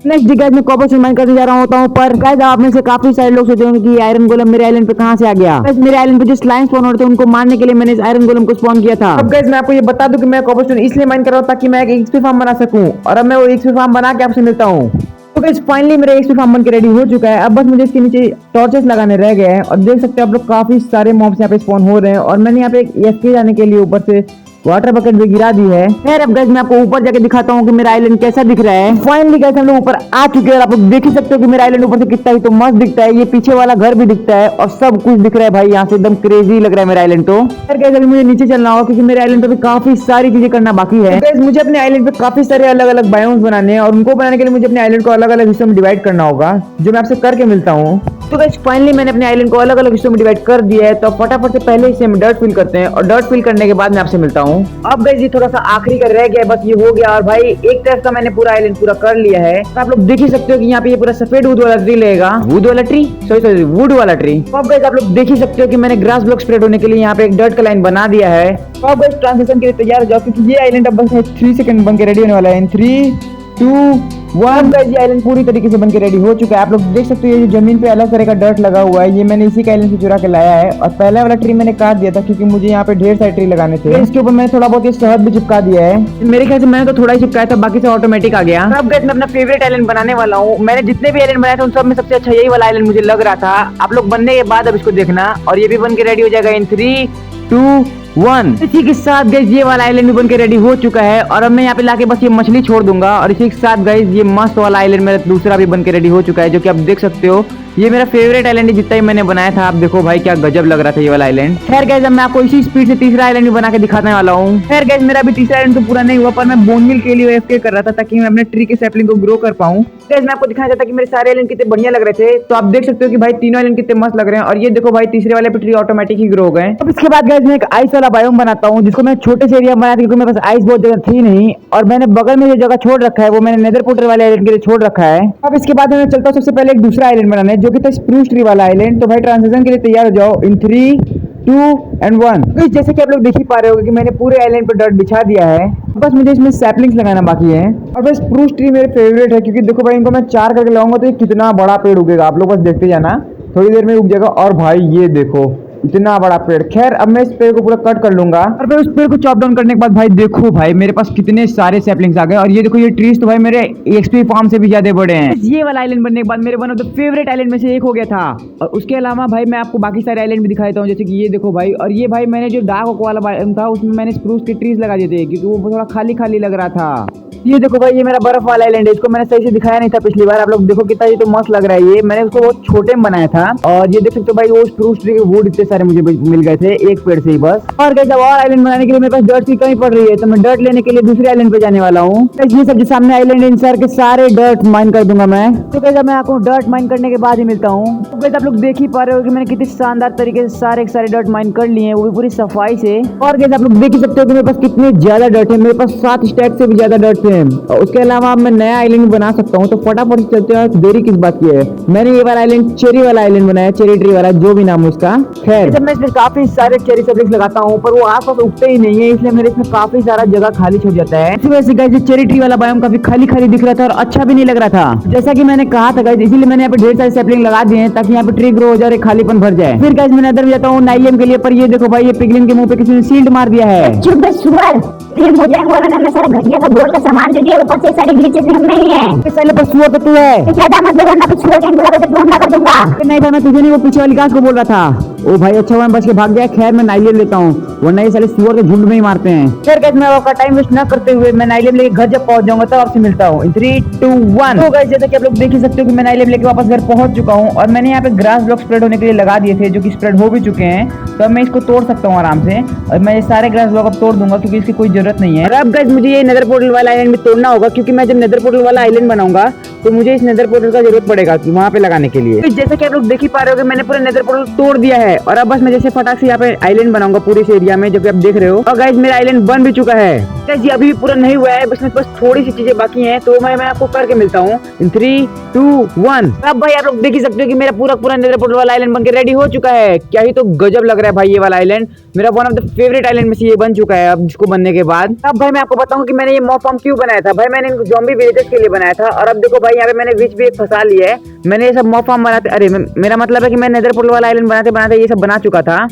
नेक्स्ट डे गाइस मैं कॉबरस्टोन माइन करने जा रहा होता हूँ, पर गाइस आप में से काफी सारे लोग सोचे होंगे कि आयरन गोलम मेरे आइलैंड पे कहाँ से आ गया। गाइस मेरे आइलैंड पे जो स्लाइम स्पॉन हो रहे थे उनको मारने के लिए मैंने इस आयरन गोलम को स्पॉन किया था। अब गाइस मैं आपको ये बता दूं कि मैं कॉबरस्टोन इसलिए माइन कर रहा हूँ ताकि मैं एक एक्सपी फार्म बना सकूं, और अब मैं वो एक्सपी फार्म बना के आपसे मिलता हूँ। तो गाइस फाइनली मेरा एक्सपी फार्म बनके रेडी हो चुका है। अब बस मुझे इसके नीचे टॉर्चेस लगाने रह गए हैं, और देख सकते हैं आप लोग काफी सारे मॉब्स यहाँ पे स्पॉन हो रहे हैं, और मैंने यहाँ पे एक एफके जाने के लिए ऊपर से वाटर बकेट भी गिरा दी है। खैर अब गाइस मैं आपको ऊपर जाके दिखाता हूँ कि मेरा आइलैंड कैसा दिख रहा है। फाइनली गाइस हम लोग ऊपर आ चुके हैं और आप लोग देख ही सकते हो कि मेरा आइलैंड ऊपर से कितना ही तो मस्त दिखता है। ये पीछे वाला घर भी दिखता है और सब कुछ दिख रहा है भाई, यहाँ से एकदम क्रेजी लग रहा है मेरा आइलैंड। तो खैर गाइस अभी मुझे नीचे चलना होगा क्योंकि मेरे आइलैंड पे भी काफी सारी चीजें करना बाकी है। गाइस मुझे अपने आइलैंड पे काफी सारे अलग अलग बायोम्स बनाने हैं, और उनको बनाने के लिए मुझे अपने आइलैंड को अलग अलग हिस्सों में डिवाइड करना होगा, जो मैं आपसे करके मिलता हूँ। तो गाइस फाइनली मैंने अपने आइलैंड को अलग अलग हिस्सों में डिवाइड कर दिया है। तो फटाफट से पहले इसे हम डर्ट फिल करते हैं और डर्ट फिल करने के बाद मैं आपसे मिलता हूँ। अब गाइस ये थोड़ा सा आखिरी का रह गया है, बस ये हो गया। और भाई एक तरफ का मैंने पूरा आइलैंड पूरा कर लिया है। तो आप लोग देख ही सकते हो कि यहाँ पे ये पूरा सफेद वुड वाला ट्री लगेगा, वुड वाला ट्री सॉरी वुड वाला ट्री। तो अब गाइस आप लोग देख ही सकते हो कि मैंने ग्रास ब्लॉक स्प्रेड होने के लिए यहाँ पे एक डर्ट का लाइन बना दिया है। तो अब गाइस ट्रांजिशन के लिए तैयार हो जाओ, क्योंकि ये आइलैंड अब बस 3 सेकंड बन के रेडी होने वाला है। 3, 2, 1 गाइस ये आइलैंड पूरी तरीके से बनके रेडी हो चुका है। आप लोग देख सकते हो ये जो जमीन पे अलग तरह का डर्ट लगा हुआ है, ये मैंने इसी का आइलैंड से चुरा के लाया है। और पहला वाला ट्री मैंने काट दिया था क्योंकि मुझे यहाँ पे ढेर सारे ट्री लगाने थे। इसके ऊपर मैंने थोड़ा बहुत ये शहद भी चिपका दिया है। मेरे ख्याल से मैंने तो थोड़ा ही चिपकाया था, बाकी से ऑटोमेटिक आ गया। अब गाइस मैं अपना फेवरेट आइलैंड बनाने वाला हूँ। मैंने जितने भी आइलैंड बनाए थे उन सब में सबसे अच्छा यही वाला आइलैंड मुझे लग रहा था। आप लोग बनने के बाद अब इसको देखना, और ये भी बन के रेडी हो जाएगा इन 3, 2, 1। इसी के साथ गाइस ये वाला आइलैंड भी बनके रेडी हो चुका है। और अब मैं यहाँ पे लाके बस ये मछली छोड़ दूंगा। और इसी के साथ गाइस ये मस्त वाला आइलैंड मेरा दूसरा भी बनके रेडी हो चुका है, जो कि आप देख सकते हो। ये मेरा फेवरेट आइलैंड है जितना ही मैंने बनाया था। आप देखो भाई क्या गजब लग रहा था ये वाला आइलैंड। खैर गाइस अब मैं आपको इसी स्पीड से तीसरा आइलैंड भी बना के दिखाने वाला हूँ। खैर गाइस मेरा भी तीसरा आइलैंड तो पूरा नहीं हुआ, पर मैं बोन मिल के लिए एफके कर रहा था ताकि मैं अपने ट्री के सैपलिंग को ग्रो कर पाऊँ। गाइस मैं आपको दिखाना चाहता कि मेरे सारे आइलैंड कितने बढ़िया लग रहे थे। तो आप देख सकते हो कि भाई तीनों आइलैंड कितने मस्त लग रहे हैं। और ये देखो भाई तीसरे वाले पे ट्री ऑटोमेटिक ही ग्रो हो गए। अब इसके बाद गाइस मैं एक आइस वाला बायोम बनाता हूँ, जिसको मैं छोटे से एरिया बनाया था क्योंकि मेरे पास आइस बहुत जगह थी नहीं। और मैंने बगल में जो जगह छोड़ रखा है वो मैंने नेदर पोर्टल वाले आइलैंड के लिए छोड़ रखा है। अब इसके बाद मैं चलता हूँ सबसे पहले एक दूसरा आइलैंड बनाने, जो कि था स्प्रूस ट्री वाला आइलैंड। तो भाई ट्रांजिशन के लिए तैयार हो जाओ इन 3, 2 and 1। तो जैसे कि आप लोग देख ही पा रहे होगे कि मैंने पूरे आइलैंड पर डर्ट बिछा दिया है, बस मुझे इसमें सैपलिंग्स लगाना बाकी है। और बस स्प्रूस ट्री मेरे फेवरेट है क्योंकि देखो भाई इनको मैं 4 करके लगाऊंगा तो ये कितना बड़ा पेड़ उगेगा। आप लोग बस देखते जाना, थोड़ी देर में उग जाएगा। और भाई ये देखो इतना बड़ा पेड़। खैर अब मैं इस पेड़ को पूरा कट कर लूंगा और फिर उस पेड़ को चॉप डाउन करने के बाद भाई देखो भाई मेरे पास कितने सारे सैपलिंग्स आ गए। और ये देखो ये ट्रीज तो भाई मेरे एक्सपी फार्म से भी ज्यादा बड़े हैं। ये वाला आइलैंड बनने के बाद मेरे one of the favourite island में से एक हो गया था। और उसके अलावा भाई मैं आपको बाकी सारे आइलैंड भी दिखा देता हूँ, जैसे कि ये देखो भाई। और ये भाई मैंने जो डार्क ओक वाला आइलैंड था उसमें मैंने स्प्रूस के ट्रीज लगा दिए थे क्योंकि वो थोड़ा खाली खाली लग रहा था। ये देखो भाई ये मेरा बर्फ वाला आइलैंड है, इसको मैंने सही से दिखाया नहीं था पिछली बार। आप लोग देखो कितना ये तो मस्त लग रहा है। ये मैंने उसको बहुत छोटे में बनाया था। और ये देख सकते हो भाई वो स्प्रूस ट्री के वुड इतने सारे मुझे मिल गए थे एक पेड़ से ही बस। और गाइस अब और आइलैंड बनाने के लिए मेरे पास डर्ट की कमी पड़ रही है, तो मैं डर्ट लेने के लिए दूसरे आइलैंड पे जाने वाला हूँ। ये सब जो सामने आइलैंड इन सारे के सारे डर्ट माइन कर दूंगा मैं। तो गाइस मैं आपको डर्ट माइन करने के बाद ही मिलता हूँ। तो गाइस आप लोग देख ही पा रहे हो कि मैंने कितनी शानदार तरीके से सारे डर्ट माइन कर लिए हैं, वो भी पूरी सफाई से। और गाइस आप लोग देख ही सकते हो कि मेरे पास कितने ज्यादा डर्ट है। मेरे पास 7 स्टैक से भी ज्यादा डर्ट है। उसके अलावा मैं नया आइलैंड बना सकता हूँ। तो फटाफट चलते हैं, देरी किस बात की है। मैंने ये वाला आइलैंड चेरी वाला आइलैंड बनाया, चेरी ट्री वाला जो भी नाम है उसका। खैर जब मैं इसमें काफी सारे चेरी सैपलिंग्स लगाता हूँ पर वो आसपास उगते ही नहीं है, इसलिए मेरे इसमें काफी सारा जगह खाली छूट जाता है। इसी वजह से गाइस चेरी ट्री वाला बायोम काफी खाली खाली दिख रहा था और अच्छा भी नहीं लग रहा था, जैसा कि मैंने कहा था गाइस। इसीलिए मैंने यहाँ पे ढेर सारे सैपलिंग लगा दिए हैं ताकि यहाँ पे ट्री ग्रो हो जाए, खालीपन भर जाए। फिर गाइस मैं अंदर जाता हूँ नाइलियम के लिए, पर ये देखो भाई ये पिगलिन के मुंह पे किसी ने शील्ड मार दिया है। चुप बे सुअर, फिर मुझे बोलना मैं सारा घटिया का गोल्ड का सामान जो दिया ऊपर से सारे ग्लिचेस नहीं है। पहले पर सुअर तो तू है, ज्यादा मत बोलो ना, कुछ लोग बोला तो फोन ना कर दूंगा। नहीं भाई मैं तुझे नहीं, वो पीछे वाली घास को बोल रहा था। ओ भाई अच्छा हुआ मैं बच के भाग गया। खैर मैं नाइलियम लेता हूँ, वरना ये साले सुअर के झुंड में ही मारते हैं। खैर गाइस मैं आपका टाइम वेस्ट ना करते हुए मैं नाइलियम लेके घर जब पहुंच जाऊंगा तब आपसे मिलता हूँ। 3, 2, 1। तो गाइस जैसा कि आप लोग देख ही सकते हो कि मैं नाइलियम लेके वापस घर पहुंच चुका हूँ। और मैंने यहाँ पे ग्रास ब्लॉक स्प्रेड होने के लिए लगा दिए थे, जो कि स्प्रेड हो भी चुके हैं। तो अब मैं इसको तोड़ सकता हूँ आराम से। और मैं ये सारे ग्रास ब्लॉक अब तोड़ दूंगा क्योंकि इसकी कोई जरूरत नहीं है। और अब गाइस मुझे ये नेदर पोर्टल वाला आइलैंड भी तोड़ना होगा, क्योंकि मैं जब नेदर पोर्टल वाला आइलैंड बनाऊंगा तो मुझे इस नेदर पोर्टल का जरूरत पड़ेगा वहाँ पे लगाने के लिए। तो जैसे कि आप लोग देख ही पा रहे हो कि मैंने पूरा नेदर पोर्टल तोड़ दिया है। और अब बस मैं जैसे फटाक से यहाँ पे आइलैंड बनाऊंगा पूरे इस एरिया में, जो कि आप देख रहे हो। और गाइस मेरा आइलैंड बन भी चुका है। गाइस ये अभी भी पूरा नहीं हुआ है, बस थोड़ी सी चीजें बाकी हैं, तो मैं आपको करके मिलता हूँ। 3, 2, 1। अब भाई आप लोग देख ही सकते हो कि मेरा पूरा नेदर पोर्टल वाला आइलैंड बनके रेडी हो चुका है। क्या ही तो गजब लग रहा है भाई ये वाला आइलैंड। मेरा one of the favourite island में से ये बन चुका है अब जिसको बनने के बाद। अब भाई मैं आपको बताऊं कि मैंने ये मॉब फार्म क्यों बनाया था। भाई मैंने इनको ज़ॉम्बी विलेजेस के लिए बनाया था। और अब देखो भाई यहाँ पे मैंने विच भी फंसा लिया है। मैंने ये सब मॉब फार्म बनाते, अरे मेरा मतलब है कि मैं नेदर पोर्टल वाला आइलैंड बनाते ये सब बना चुका था।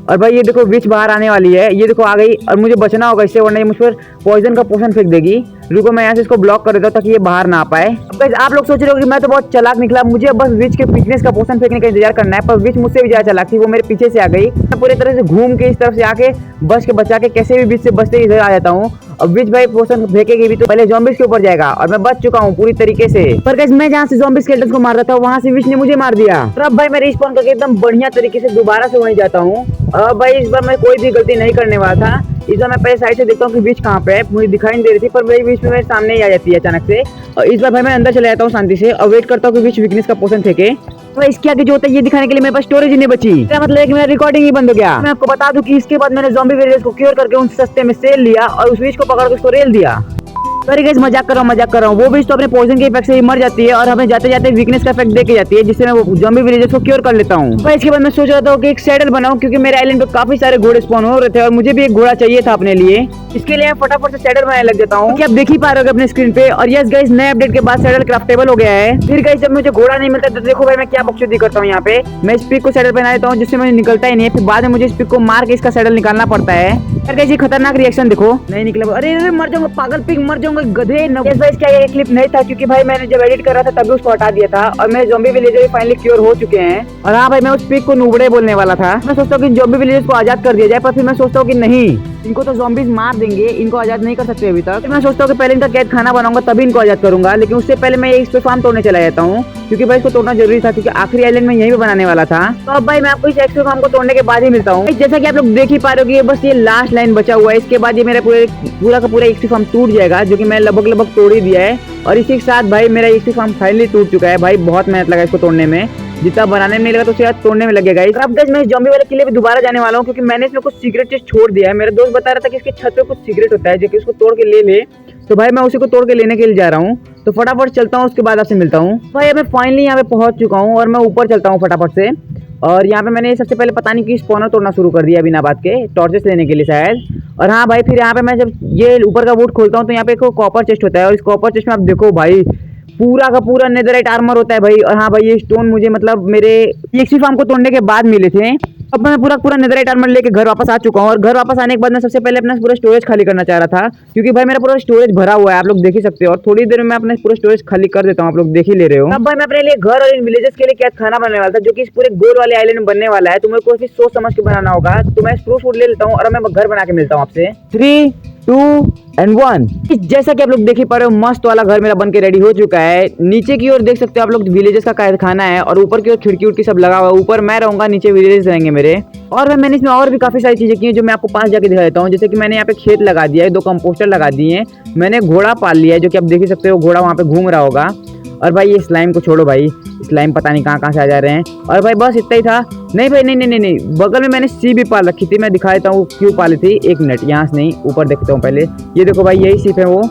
और भाई ये देखो विच बाहर आने वाली है, ये देखो आ गई। और मुझे बचना होगा इससे, वरना ये मुझ पर पॉइजन का पोशन फेंक देगी। रुको मैं यहाँ से इसको ब्लॉक कर देता हूँ ताकि ये बाहर ना आ पाए। अब आप लोग सोच रहे हो कि मैं तो बहुत चालाक निकला, मुझे बस विच के फिटनेस का पोशन फेंकने का इंतजार करना है। पर विच मुझसे भी ज्यादा चालाक थी, वो मेरे पीछे से आ गई। मैं पूरी तरह से घूम के इस तरफ से आके बच के बचा के कैसे भी विच से बचते इधर आ जाता हूँ। अब विच भाई पोशन फेंकेगी भी तो पहले ज़ॉम्बीज के ऊपर जाएगा, और मैं बच चुका हूँ पूरी तरीके से। पर गाइस मैं जहाँ से ज़ॉम्बी स्केलेटन्स को मार रहा था वहाँ से विच ने मुझे मार दिया। तो अब भाई मैं रिस्पॉन करके एकदम बढ़िया तरीके से दोबारा से वहीं जाता हूँ। अब भाई इस बार मैं कोई भी गलती नहीं करने वाला था। इस बार मैं पहले साइड से देखता हूँ कि विच कहाँ पे है, मुझे दिखाई नहीं दे रही थी, पर भाई विच में मेरे सामने ही आ जाती है अचानक से। और इस बार भाई मैं अंदर चले जाता हूँ शांति से और वेट करता हूँ कि विच वीकनेस का पोशन फेंके। तो इसके आगे जो होता है ये दिखाने के लिए मेरे पास स्टोरेज ही नहीं बची। मेरा मतलब है कि मेरा रिकॉर्डिंग ही बंद हो गया। मैं आपको बता दूं कि इसके बाद मैंने ज़ॉम्बी विलेजर्स को क्योर करके उन सस्ते में सेल लिया और उस विच को पकड़ के उसको रेल दिया। सॉरी गाइस, मजाक कर रहा हूँ। वो विच तो अपने पॉइजन के इफेक्ट से ही मर जाती है और हमें जाते जाते वीकनेस का इफेक्ट देके जाती है, जिससे मैं वो ज़ॉम्बी विलेजर्स को क्योर कर लेता हूँ। तो इसके बाद मैं सोच रहा था कि एक सैडल बनाऊं, क्योंकि मेरे आइलैंड पे काफी सारे घोड़े स्पॉन हो रहे थे और मुझे भी एक घोड़ा चाहिए था अपने लिए। इसके लिए मैं फटाफट से सैडल बनाने लग जाता हूँ, कि आप देख ही पा रहे हो अपने स्क्रीन पे। और यस गाइस, नए अपडेट के बाद सैडल क्राफ्टेबल हो गया है। फिर गाइस जब मुझे घोड़ा नहीं मिलता तो देखो भाई मैं क्या बकचोदी करता हूँ। यहाँ पे मैं इस पिक को सैडल पहना देता हूँ, जिससे मुझे निकलता ही नहीं है। फिर बाद में मुझे इस पिक को मार के इसका सैडल निकालना पड़ता है। यार गाइस ये खतरनाक रिएक्शन देखो, नहीं निकला। अरे मर जाऊंगा, पागल पिक, मर जाऊंगा गधे। गाइस क्या ये क्लिप नहीं था, क्योंकि भाई मैंने जब एडिट कर रहा था तभी उसको हटा दिया था और मेरे ज़ॉम्बी विलेजर फाइनली क्योर हो चुके हैं। और हाँ भाई, मैं उस पिक को नुबड़े बोलने वाला था। मैं सोचता हूँ कि ज़ॉम्बी विलेजर्स को आजाद कर दिया जाए, पर फिर मैं सोचता हूँ कि नहीं, इनको तो ज़ॉम्बीज मार देंगे, इनको आजाद नहीं कर सकते अभी तक। मैं सोचता हूँ कि पहले इनका कैद खाना बनाऊंगा तभी इनको आजाद करूंगा, लेकिन उससे पहले मैं इस पे फार्म तोड़ने चला जाता हूँ, क्योंकि भाई इसको तोड़ना जरूरी था, क्योंकि आखिरी आइलैंड में यहीं पे बनाने वाला था। तो अब भाई मैं आपको इस एक्सपो फार्म को तोड़ने के बाद ही मिलता हूँ। जैसा कि आप लोग देख ही पा रहे हो, बस ये लास्ट लाइन बचा हुआ है। इसके बाद ये मेरा पूरा का पूरा एक्सपो फार्म टूट जाएगा, जो कि मैं लगभग तोड़ ही दिया है। और इसी के साथ भाई मेरा एक्सपो फार्म फाइनली टूट चुका है। भाई बहुत मेहनत लगा इसको तोड़ने में, जितना बनाने में लगा तो शायद तोड़ने में लगेगा। अब गाइस मैं ज़ॉम्बी वाले किले पे दोबारा जाने वाला हूँ, क्योंकि मैंने इसमें कुछ सीक्रेट चीज छोड़ दिया है। मेरा दोस्त बता रहा था कि इसके छत पे कुछ सीक्रेट होता है जो कि उसको तोड़ के ले ले। तो भाई मैं उसी को तोड़ के लेने के लिए जा रहा हूँ, तो फटाफट चलता हूँ, उसके बाद आपसे मिलता हूँ। भाई मैं फाइनली यहाँ पे पहुंच चुका हूँ और मैं ऊपर चलता हूँ फटाफट से। और यहाँ पे मैंने सबसे पहले पता नहीं कि स्पॉनर तोड़ना शुरू कर दिया बिना बात के, टॉर्चेस लेने के लिए शायद। और हाँ भाई, फिर यहाँ पे मैं जब ये ऊपर का वुड खोलता हूँ तो यहाँ पे एक कॉपर चेस्ट होता है, और इस कॉपर चेस्ट में आप देखो भाई पूरा का पूरा नेदरराइट आर्मर होता है भाई। और हाँ भाई, ये स्टोन मुझे मतलब मेरे एक्सपी फार्म को तोड़ने के बाद मिले थे। अब मैं पूरा नेदरराइट आर्मर लेके घर वापस आ चुका हूँ। और घर वापस आने के बाद मैं सबसे पहले अपना पूरा स्टोरेज खाली करना चाह रहा था, क्योंकि भाई मेरा पूरा स्टोरेज भरा हुआ है, आप लोग देख ही सकते हो। और थोड़ी देर में मैं अपना पूरा स्टोरेज खाली कर देता हूँ, आप लोग देख ही ले रहे हो। अब भाई मैं अपने लिए घर और इन विलेजेस के लिए क्या खाना बनाने वाला था, जो कि इस पूरे गोल वाले आइलैंड में बनने वाला है। तो मेरे को फिर सोच समझ के बनाना होगा। तो मैं स्प्रूस वुड ले लेता हूँ और मैं घर बना के मिलता हूँ आपसे। 3, 2 and 1। जैसा कि आप लोग देख ही पा रहे हो, मस्त वाला घर मेरा बन के रेडी हो चुका है। नीचे की ओर देख सकते हो आप लोग विलेजेस का कारखाना है, और ऊपर की ओर खिड़की उड़की सब लगा हुआ है। ऊपर मैं रहूंगा, नीचे विलेजेस रहेंगे मेरे। और मैंने इसमें और भी काफी सारी चीजें की हैं, जो मैं आपको पास जाके दिखा देता हूँ। जैसे कि मैंने यहाँ पे खेत लगा दिया है, 2 कंपोस्टर लगा दिए हैं, मैंने घोड़ा पाल लिया है, जो कि आप देख ही सकते हो, घोड़ा वहाँ पे घूम रहा होगा। और भाई ये स्लाइम को छोड़ो भाई, स्लाइम पता नहीं कहाँ से आ जा रहे हैं। और भाई बस इतना ही था। नहीं भाई, नहीं, बगल में मैंने सी भी पाल रखी थी, मैं दिखा देता हूँ क्यों पाली थी। 1 मिनट, यहाँ से नहीं, ऊपर देखता हूँ पहले। ये देखो भाई, यही सीप है वो।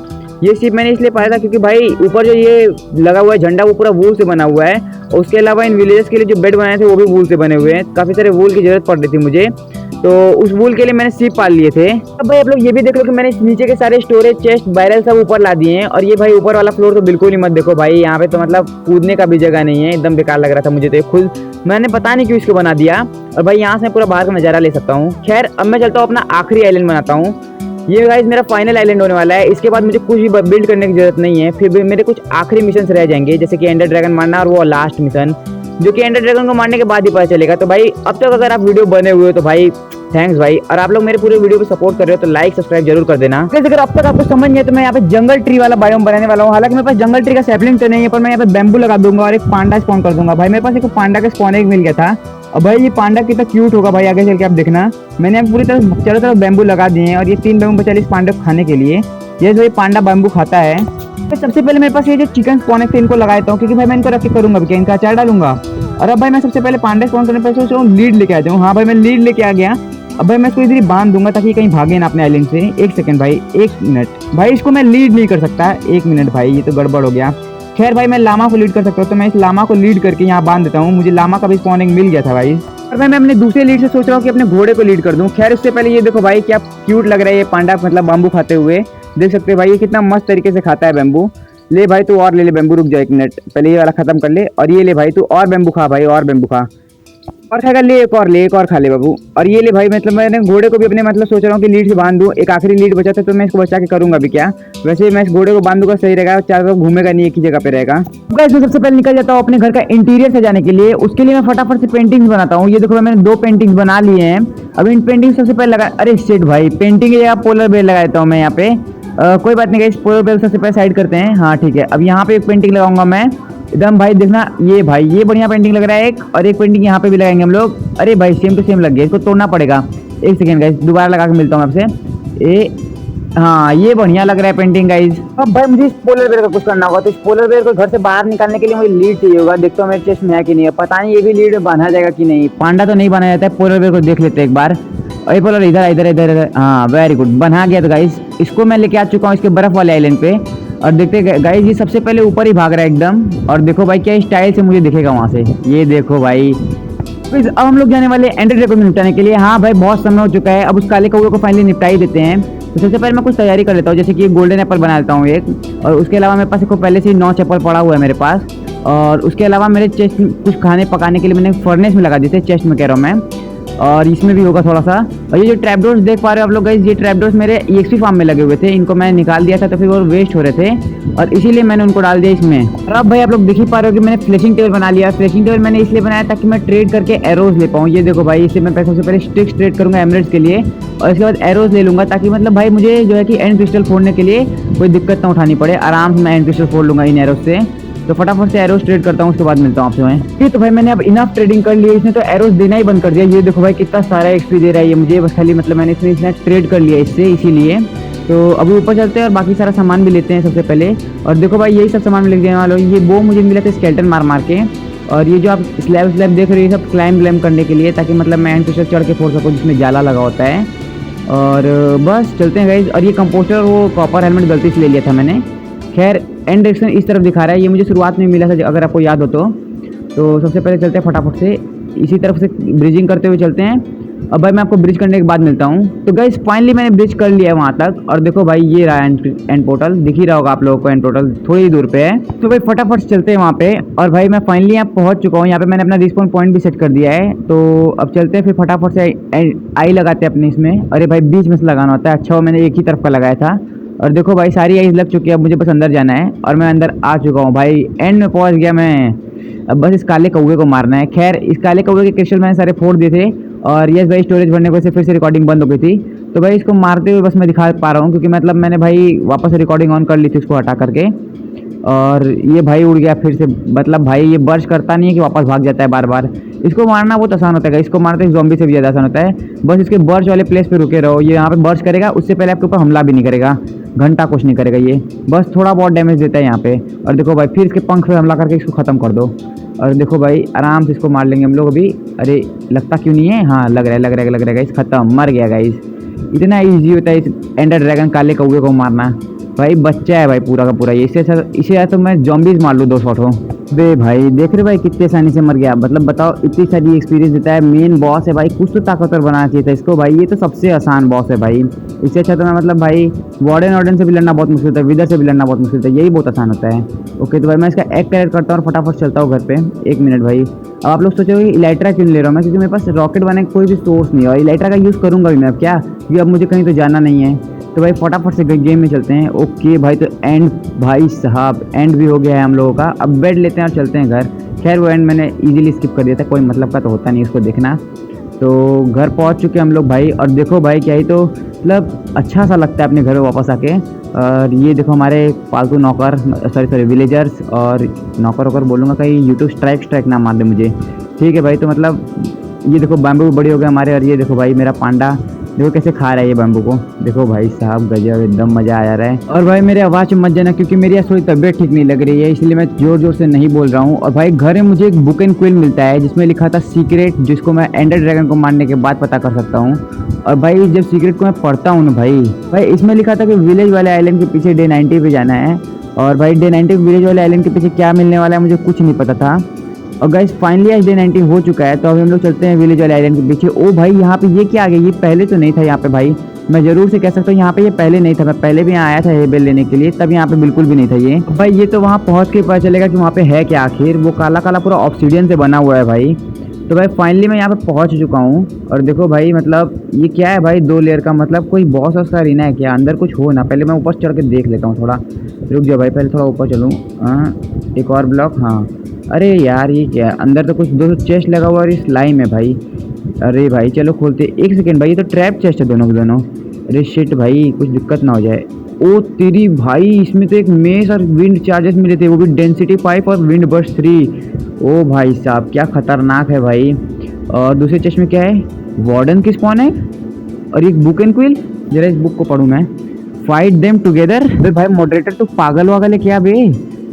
ये सीप मैंने इसलिए पाया था क्योंकि भाई ऊपर जो ये लगा हुआ है झंडा, वो पूरा वूल से बना हुआ है। और उसके अलावा इन विलेजेस के लिए जो बेड बनाए थे वो भी वूल से बने हुए हैं। काफ़ी सारे वूल की जरूरत पड़ रही थी मुझे, तो उस वूल के लिए मैंने सीप पाल लिए थे। अब भाई आप लोग ये भी देख लो कि मैंने नीचे के सारे स्टोरेज, चेस्ट, बैरल सब ऊपर ला दिए हैं। और ये भाई ऊपर वाला फ्लोर तो बिल्कुल ही मत देखो भाई, यहाँ पे तो मतलब कूदने का भी जगह नहीं है, एकदम बेकार लग रहा था मुझे तो खुद। मैंने पता नहीं क्यों इसको बना दिया। और भाई यहाँ से पूरा बाहर का नज़ारा ले सकता हूँ। खैर अब मैं चलता हूँ अपना आखिरी आइलैंड बनाता हूँ। ये गाइस मेरा फाइनल आइलैंड होने वाला है। इसके बाद मुझे कुछ भी बिल्ड करने की जरूरत नहीं है। फिर भी मेरे कुछ आखिरी मिशन रह जाएंगे, जैसे कि एंडर ड्रैगन मारना, और वो लास्ट मिशन जो कि एंडर ड्रैगन को मारने के बाद ही पता चलेगा। तो भाई अब तक अगर आप वीडियो बने हुए हो तो भाई थैंक्स भाई। और आप लोग मेरे पूरे वीडियो पे सपोर्ट कर रहे हो तो लाइक सब्सक्राइब जरूर कर देना। अगर अब तक आपको समझ नहीं है तो मैं यहाँ पे जंगल ट्री वाला बायोम बनाने वाला हूँ। हालांकि मेरे पास जंगल ट्री का सैपलिंग तो नहीं है, पर मैं यहाँ पे बैम्बू लगा दूंगा और एक पांडा स्पॉन कर दूंगा। भाई मेरे पास एक पांडा का स्पॉन मिल गया था। अब भाई ये पांडा कितना क्यूट होगा भाई, आगे चल के आप देखना। मैंने पूरी तरह चारों तरफ बैम्बू लगा दिए हैं, और ये 3 बैम्बू बचा इस पांडा को खाने के लिए। ये जो पांडा बैम्बू खाता है। तो सबसे पहले मेरे पास ये जो चिकन स्पॉन है इनको लगा देता हूँ, क्योंकि भाई मैं इनको रख के करूंगा क्या, इनका अचार डालूंगा। और अब भाई मैं सबसे पहले पांडा स्पॉन करने पर सोच रहा हूँ लीड लेके आ जाऊँ। हाँ भाई मैं लीड लेके आ गया। अब भाई मैं इसको इधर बांध दूंगा ताकि कहीं भागे ना अपने आइलैंड से। 1 सेकंड भाई, 1 मिनट भाई, इसको मैं लीड नहीं कर सकता। 1 मिनट भाई, ये तो गड़बड़ हो गया। खैर भाई मैं लामा को लीड कर सकता हूँ, तो मैं इस लामा को लीड करके यहाँ बांध देता हूँ। मुझे लामा का भी स्पॉनिंग मिल गया था भाई। और भाई मैं अपने दूसरे लीड से सोच रहा हूँ कि अपने घोड़े को लीड कर दूँ। खैर उससे पहले ये देखो भाई क्या क्यूट लग रहा है ये पांडा, मतलब बैम्बू खाते हुए। देख सकते हो भाई ये कितना मस्त तरीके से खाता है बैम्बू। ले भाई तू और ले ले बैम्बू, रुक जा 1 मिनट, पहले ये वाला खत्म कर ले। और ये ले भाई तू और बैम्बू खा भाई, और बैम्बू खा, और खाएगा, ले एक और खा ले बाबू। और ये ले भाई, मतलब मैंने घोड़े को भी अपने मतलब सोच रहा हूँ कि लीड से बांध दूँ। एक आखिरी लीड बचा था तो मैं इसको बचा के करूंगा भी क्या। वैसे मैं इस घोड़े को बांधूंगा सही रहेगा, चारों तरफ घूमेगा नहीं, एक ही जगह पे रहेगा। गाइस मैं सबसे पहले निकल जाता हूँ अपने घर का इंटीरियर सजाने के लिए। उसके लिए मैं फटाफट से पेंटिंग्स बनाता हूँ। ये देखो भाई मैंने 2 पेंटिंग्स बना लिए हैं। अब इन पेंटिंग सबसे पहले लगा, अरे शिट भाई, पेंटिंग की जगह पोलर बेयर लगा देता हूँ मैं यहाँ पे। कोई बात नहीं गाइस, पोलर बेयर सबसे पहले साइड करते हैं। हाँ ठीक है, अब यहाँ पे एक पेंटिंग लगाऊंगा मैं एकदम भाई, देखना ये भाई ये बढ़िया पेंटिंग लग रहा है एक। और एक पेंटिंग यहाँ पे भी लगाएंगे हम लोग। अरे भाई सेम टू सेम लग गया, इसको तोड़ना पड़ेगा। 1 सेकंड गाइस, दोबारा लगा के मिलता हूँ आपसे। हाँ ये बढ़िया लग रहा है पेंटिंग गाइज। अब भाई मुझे पोलर बेयर का कुछ करना होगा, तो इस पोलर बेयर को घर से बाहर निकालने के लिए मुझे लीड चाहिए होगा। देखता हूँ मेरे चेस्ट में है कि नहीं है, पता नहीं ये भी लीड बांधा जाएगा कि नहीं। पांडा तो नहीं बनाया जाता है, पोलर बेयर को देख लेते हैं एक बार। अरे पोलर इधर इधर इधर इधर, हाँ वेरी गुड, बना गया। तो गाइज इसको मैं लेके आ चुका हूँ इसके बर्फ वाले आइलैंड पे, और देखते गाइज ये सबसे पहले ऊपर ही भाग रहा है एकदम। और देखो भाई क्या स्टाइल से मुझे दिखेगा वहाँ से, ये देखो भाई। अब हम लोग जाने वाले एंडर ड्रैगन को निपटाने के लिए। हाँ भाई बहुत समय हो चुका है, अब उस काले कौवे को फाइनली निपटा ही देते हैं। तो सबसे पहले मैं कुछ तैयारी कर लेता हूँ, जैसे कि गोल्डन एप्पल बना लेता हूँ एक, और उसके अलावा मेरे पास एक पहले से ही 9 एप्पल पड़ा हुआ है मेरे पास। और उसके अलावा मेरे चेस्ट में कुछ खाने पकाने के लिए मैंने फर्नेस में लगा दिए थे, चेस्ट में कह रहा हूँ मैं, और इसमें भी होगा थोड़ा सा। और ये जो ट्रैपडोर्स देख पा रहे हो आप लोग गाइस, ये ट्रैपडोर्स मेरे EXP फार्म में लगे हुए थे, इनको मैं निकाल दिया था तो फिर वो वेस्ट हो रहे थे, और इसीलिए मैंने उनको डाल दिया इसमें। और अब भाई आप लोग देख ही पा रहे हो कि मैंने फ्लेशिंग टेबल बना लिया। फ्लेशिंग टेबल मैंने इसलिए बनाया ताकि मैं ट्रेड करके एरोज ले पाऊँ। ये देखो भाई, इससे मैं सबसे पहले स्टिक्स ट्रेड करूँगा एमरेट्स के लिए, और इसके बाद एरोज ले लूँगा, ताकि मतलब भाई मुझे जो है कि एंड क्रिस्टल फोड़ने के लिए कोई दिक्कत ना उठानी पड़े। आराम से मैं एंड क्रिस्टल फोड़ लूँगा इन एरोज से। तो फटाफट से एरोज ट्रेड करता हूँ, उसके बाद मिलता हूँ आपसे मैं। ठीक, तो भाई मैंने अब इनफ ट्रेडिंग कर ली, इसने तो एरोज देना ही बंद कर दिया। ये देखो भाई कितना सारा एक्सपी दे रहा है ये मुझे, बस खाली मतलब मैंने इसने ट्रेड कर लिया इससे, इसीलिए। तो अभी ऊपर चलते हैं और बाकी सारा सामान भी लेते हैं सबसे पहले। और देखो भाई यही सब सामान में लेके जाने वाला हूँ। ये वो मुझे मिला था स्केलेटन मार मार के, और ये जो आप स्लैब देख रहे हो ये सब क्लाइम करने के लिए, ताकि मतलब मैं एंड क्रिस्टल चढ़ के फोड़ सकूँ, जिसमें जाला लगा होता है। और बस चलते हैं गाइज। और ये कंपोस्टर वो कॉपर हेलमेट गलती से ले लिया था मैंने। खैर एंड डायरेक्शन इस तरफ दिखा रहा है, ये मुझे शुरुआत में मिला था अगर आपको याद हो तो सबसे पहले चलते हैं फटाफट से इसी तरफ से ब्रिजिंग करते हुए चलते हैं। अब भाई मैं आपको ब्रिज करने के बाद मिलता हूँ। तो गाइस फाइनली मैंने ब्रिज कर लिया है वहाँ तक, और देखो भाई ये रहा एंड पोर्टल, दिख ही रहा होगा आप लोगों को, एंड पोर्टल थोड़ी ही दूर पे है। तो भाई फटाफट चलते हैं वहाँ पे। और भाई मैं फाइनली यहाँ पहुँच चुका हूँ, यहाँ पे मैंने अपना रिस्पॉन पॉइंट भी सेट कर दिया है। तो अब चलते हैं फिर फटाफट से आई लगाते हैं अपने इसमें। अरे भाई बीच में से लगाना होता है, अच्छा मैंने एक ही तरफ का लगाया था। और देखो भाई सारी आइज लग चुकी है, अब मुझे बस अंदर जाना है, और मैं अंदर आ चुका हूँ भाई, एंड में पहुँच गया मैं। अब बस इस काले कौवे को मारना है। खैर इस काले कौवे के क्रिस्टल मैंने सारे फोड़ दिए थे, और यस भाई स्टोरेज भरने को से फिर से रिकॉर्डिंग बंद हो गई थी। तो भाई इसको मारते हुए बस मैं दिखा पा रहा हूँ, क्योंकि मतलब मैंने भाई वापस से रिकॉर्डिंग ऑन कर ली थी उसको हटा करके। और ये भाई उड़ गया फिर से, मतलब भाई ये बर्स्ट करता नहीं है कि वापस भाग जाता है बार बार। इसको मारना बहुत आसान होता है, इसको मारते ज़ॉम्बी से भी ज़्यादा आसान होता है। बस इसके बर्स्ट वाले प्लेस पे रुके रहो, ये यहाँ पे बर्स्ट करेगा, उससे पहले आपके ऊपर हमला भी नहीं करेगा, घंटा कुछ नहीं करेगा ये, बस थोड़ा बहुत डैमेज देता है यहाँ पे। और देखो भाई फिर इसके पंख पे हमला करके इसको ख़त्म कर दो। और देखो भाई आराम से इसको मार लेंगे हम लोग अभी। अरे लगता क्यों नहीं है, हाँ लग रहा है गाइस, ख़त्म, मर गया गाइस। इतना ईजी होता है इस एंडर ड्रैगन काले कौवे को मारना। भाई बच्चा है भाई पूरा का पूरा, इसे तो मैं जॉम्बीज मार लूँ 2 शॉट हो बे। भाई देख रहे भाई कितने आसानी से मर गया, मतलब बताओ इतनी सारी एक्सपीरियंस देता है। मेन बॉस है भाई, कुछ तो ताकतवर बनाना चाहिए था इसको भाई, ये तो सबसे आसान बॉस है भाई। इससे अच्छा तो मैं मतलब भाई वार्डन से भी लड़ना बहुत मुश्किल होता है, विदर से भी लड़ना बहुत मुश्किल होता है, यही बहुत आसान होता है। ओके तो भाई मैं इसका एक कलेक्ट करता हूँ और फटाफट चलता हूँ घर पे। 1 मिनट भाई। अब आप लोग सोचोगे इलाइट्रा क्यों ले रहा हूँ मैं, क्योंकि मेरे पास रॉकेट बनाने का कोई भी सोर्स नहीं है, और इलाइट्रा का यूज़ करूँगा भी मैं अब क्या, क्योंकि अब मुझे कहीं तो जाना नहीं है। तो भाई फटाफट से गेम में चलते हैं। ओके भाई तो एंड भाई साहब एंड भी हो गया है हम लोगों का, अब बेड लेते हैं और चलते हैं घर। खैर वो एंड मैंने इजीली स्किप कर दिया था, कोई मतलब का तो होता नहीं उसको देखना। तो घर पहुंच चुके हम लोग भाई, और देखो भाई क्या ही तो मतलब अच्छा सा लगता है अपने घर में वापस आके। और ये देखो हमारे पालतू नौकर, सॉरी विलेजर्स, और नौकर वोकर बोलूँगा कहीं यूट्यूब स्ट्राइक ना मार दे मुझे। ठीक है भाई, तो मतलब ये देखो बैम्बू बड़ी हो गए हमारे, और ये देखो भाई मेरा पांडा देखो कैसे खा रहा है ये बैम्बू को, देखो भाई साहब गजब, एकदम मज़ा आ रहा है। और भाई मेरे आवाज़ में मत जाना, क्योंकि मेरी थोड़ी तबीयत ठीक नहीं लग रही है, इसलिए मैं ज़ोर से नहीं बोल रहा हूँ। और भाई घर में मुझे एक बुक एंड क्विल मिलता है जिसमें लिखा था सीक्रेट, जिसको मैं एंडर ड्रैगन को मारने के बाद पता कर सकता हूँ। और भाई जब सीक्रेट को मैं पढ़ता हूँ ना भाई इसमें लिखा था कि विलेज वाले आइलैंड के पीछे डे 90 पे जाना है। और भाई डे 90 विलेज वाले आइलैंड के पीछे क्या मिलने वाला है मुझे कुछ नहीं पता था। और गाइस फाइनली आज डे 90 हो चुका है, तो अभी हम लोग चलते हैं विलेज वाले आइलैंड के पीछे। ओ भाई यहाँ पे ये क्या आ गया, ये पहले तो नहीं था यहाँ पे भाई, मैं ज़रूर से कह सकता हूँ यहाँ पे ये पहले नहीं था। मैं पहले भी यहाँ आया था हेबेल लेने के लिए, तब यहाँ पे बिल्कुल भी नहीं था ये। भाई ये तो वहाँ पहुँच के पता चलेगा कि वहाँ पे है क्या आखिर, वो काला काला पूरा ऑब्सीडियन से बना हुआ है भाई। तो भाई फाइनली मैं यहाँ पे पहुँच चुका हूँ, और देखो भाई मतलब ये क्या है भाई 2 लेयर का, मतलब कोई बॉस वॉस का अरीना है क्या, अंदर कुछ हो ना। पहले मैं ऊपर चढ़ के देख लेता हूँ, थोड़ा रुक जाओ भाई, पहले थोड़ा ऊपर चलूँ। एक और ब्लॉक, हाँ अरे यार ये क्या है, अंदर तो कुछ 2 चेस्ट लगा हुआ और ये स्लाइम है भाई। अरे भाई चलो खोलते, 1 सेकेंड भाई, ये तो ट्रैप चेस्ट है दोनों के दोनों। अरे शिट भाई कुछ दिक्कत ना हो जाए। ओ तेरी भाई इसमें तो एक मेस और विंड चार्जेस मिले थे, वो भी डेंसिटी 5 और विंड बर्स्ट 3। ओ भाई साहब क्या खतरनाक है भाई। और दूसरे चेस्ट में क्या है, वार्डन की स्पॉन है, और एक बुक एंड क्विल, जरा इस बुक को पढ़ूँ मैं। Fight them together. बे भाई मॉडरेटर तो पागल वागल है क्या बे?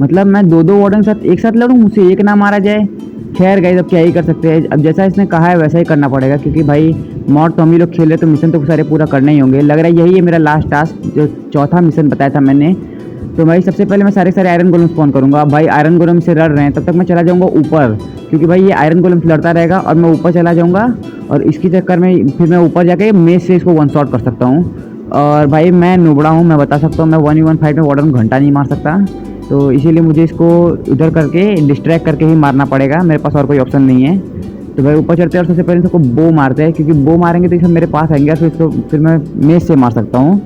मतलब मैं दो वार्डन साथ एक साथ लड़ूं, मुझसे एक ना मारा जाए। खैर गाइस अब क्या ही कर सकते हैं, अब जैसा इसने कहा है वैसा ही करना पड़ेगा, क्योंकि भाई मॉड तो हम ही लोग खेले तो मिशन तो सारे पूरा करना ही होंगे। लग रहा है यही है मेरा लास्ट टास्क, जो चौथा मिशन बताया था मैंने। तो भाई सबसे पहले मैं सारे आयरन गोलम स्पॉन करूंगा। अब भाई आयरन गोलम से लड़ रहे हैं, तब तक मैं चला जाऊंगा ऊपर, क्योंकि भाई ये आयरन गोलम से लड़ता रहेगा और मैं ऊपर चला जाऊंगा, और इसके चक्कर में फिर मैं ऊपर जाके मेज से इसको वन शॉट कर सकता हूँ। और भाई मैं नुबड़ा हूँ, मैं बता सकता हूँ, मैं 1v1 फाइट में वार्डन घंटा नहीं मार सकता, तो इसीलिए मुझे इसको इधर करके डिस्ट्रैक्ट करके ही मारना पड़ेगा, मेरे पास और कोई ऑप्शन नहीं है। तो भाई ऊपर चढ़ते हैं और सबसे पहले इसको बो मारते हैं, क्योंकि बो मारेंगे तो ये सब मेरे पास आएंगे और फिर मैं मेज से मार सकता हूँ।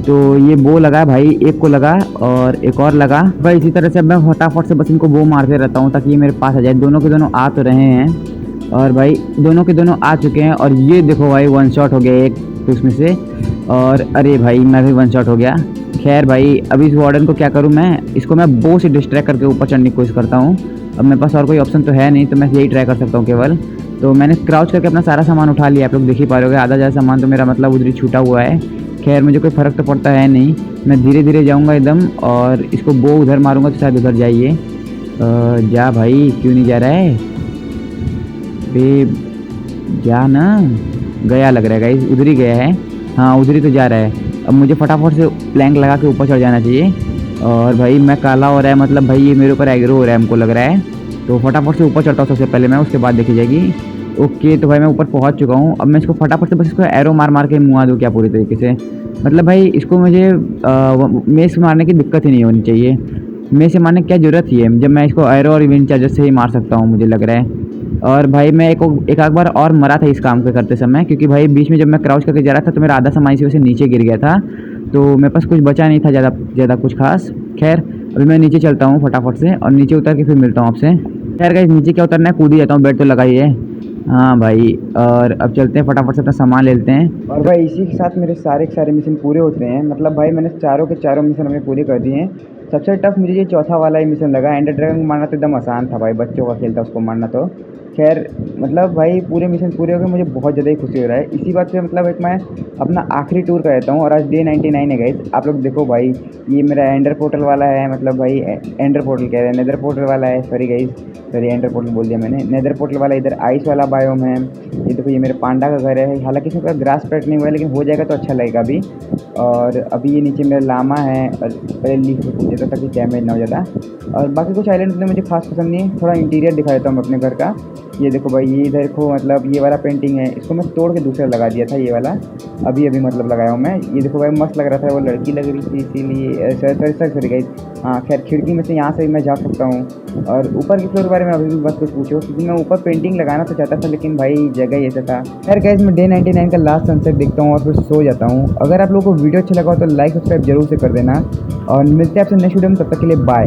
तो ये बो लगा भाई, एक को लगा और एक और लगा भाई। इसी तरह से मैं फटाफट से बस इनको बो मारते रहता हूँ ताकि ये मेरे पास आ जाए। दोनों के दोनों आ तो रहे हैं, और भाई दोनों के दोनों आ चुके हैं, और ये देखो भाई वन शॉट हो गया एक तो उसमें से, और अरे भाई मैं भी वन शॉट हो गया। खैर भाई अभी इस वार्डन को क्या करूँ मैं, इसको मैं बो से डिस्ट्रैक्ट करके ऊपर चढ़ने की कोशिश करता हूँ। अब मेरे पास और कोई ऑप्शन तो है नहीं, तो मैं यही ट्राई कर सकता हूँ केवल। तो मैंने क्राउच करके अपना सारा सामान उठा लिया, आप लोग देख ही पा रहे हो, आधा ज़्यादा सामान तो मेरा मतलब उधर ही छूटा हुआ है। खैर मुझे कोई फ़र्क तो पड़ता है नहीं, मैं धीरे धीरे जाऊँगा एकदम, और इसको बो उधर मारूँगा तो शायद उधर जाइए। जा भाई, क्यों नहीं जा रहा है बे? जा ना, गया लग रहा है गाइस, उधर ही गया है, हाँ उधर ही तो जा रहा है। अब मुझे फटाफट से प्लैंक लगा के ऊपर चढ़ जाना चाहिए। और भाई मैं काला हो रहा है, मतलब भाई ये मेरे ऊपर एग्रो हो रहा है हमको लग रहा है, तो फटाफट से ऊपर चढ़ता हूँ सबसे पहले मैं, उसके बाद देखी जाएगी। ओके तो भाई मैं ऊपर पहुँच चुका हूँ। अब मैं इसको फटाफट से बस इसको एरो मार मार के मुआ दूँ क्या पूरी तरीके से, मतलब भाई इसको मुझे मेस से मारने की दिक्कत ही नहीं होनी चाहिए। मेस से मारने की क्या ज़रूरत ही है जब मैं इसको एरो और इवेंट चार्जर से ही मार सकता हूँ, मुझे लग रहा है। और भाई मैं एक आध बार और मरा था इस काम को करते समय, क्योंकि भाई बीच में जब मैं क्राउच करके जा रहा था तो मेरा आधा सामान इसी वजह से नीचे गिर गया था, तो मेरे पास कुछ बचा नहीं था ज़्यादा कुछ खास। खैर अभी मैं नीचे चलता हूँ फटाफट से, और नीचे उतर के फिर मिलता हूँ आपसे। खैर गाइस नीचे क्या उतरना है, कूद ही जाता हूँ, बेड तो लगा ही है। हाँ भाई, और अब चलते हैं फटाफट से अपना सामान ले लेते हैं। और भाई इसी के साथ मेरे सारे मिशन पूरे होते हैं, मतलब भाई मैंने चारों के चारों मिशन हमें पूरे कर दिए हैं। सबसे टफ मुझे ये चौथा वाला ही मिशन लगा, एंडर ड्रैगन को मारना तो एकदम आसान था भाई, बच्चों का खेल था उसको मारना। तो खैर मतलब भाई पूरे मिशन पूरे हो गए, मुझे बहुत ज़्यादा ही खुशी हो रहा है। इसी बात पे मतलब एक मैं अपना आखिरी टूर कर देता हूँ, और आज डे 99 है गाइस। आप लोग देखो भाई, ये मेरा एंडर पोर्टल वाला है, मतलब भाई एंडर पोर्टल कह रहे हैं, नेदर पोर्टल वाला है, sorry guys, sorry Ender portal बोल दिया मैंने, नेदर पोर्टल वाला। इधर आइस वाला बायोम है, ये देखो ये मेरे पांडा का घर है, हालांकि इसमें पूरा ग्रास पेट नहीं हुआ है, लेकिन हो जाएगा तो अच्छा लगेगा अभी। और अभी ये नीचे मेरा लामा है, और पहले लीफ देता ताकि डैमेज ना हो ज़्यादा। और बाकी कुछ आइलैंड में मुझे खास पसंद नहीं है, थोड़ा इंटीरियर दिखा देता हूँ अपने घर का। ये देखो भाई, ये इधर देखो, मतलब ये वाला पेंटिंग है, इसको मैं तोड़ के दूसरा लगा दिया था, ये वाला अभी मतलब लगाया हूँ मैं। ये देखो भाई मस्त लग रहा था, वो लड़की लग रही थी इसीलिए, सॉरी गाइस। हाँ खैर खिड़की में से यहाँ से मैं जा सकता हूँ। और ऊपर के फ्लोर के बारे में अभी भी बस कुछ पूछो, क्योंकि मैं ऊपर पेंटिंग लगाना तो चाहता था, लेकिन भाई जगह ही ऐसा था। खैर गाइस मैं डे 99 का लास्ट सनसेट देखता हूँ और फिर सो जाता हूँ। अगर आप लोगों को वीडियो अच्छा लगा हो तो लाइक सब्सक्राइब जरूर से कर देना, और मिलते हैं आपसे नेक्स्ट वीडियो में, तब तक के लिए बाय।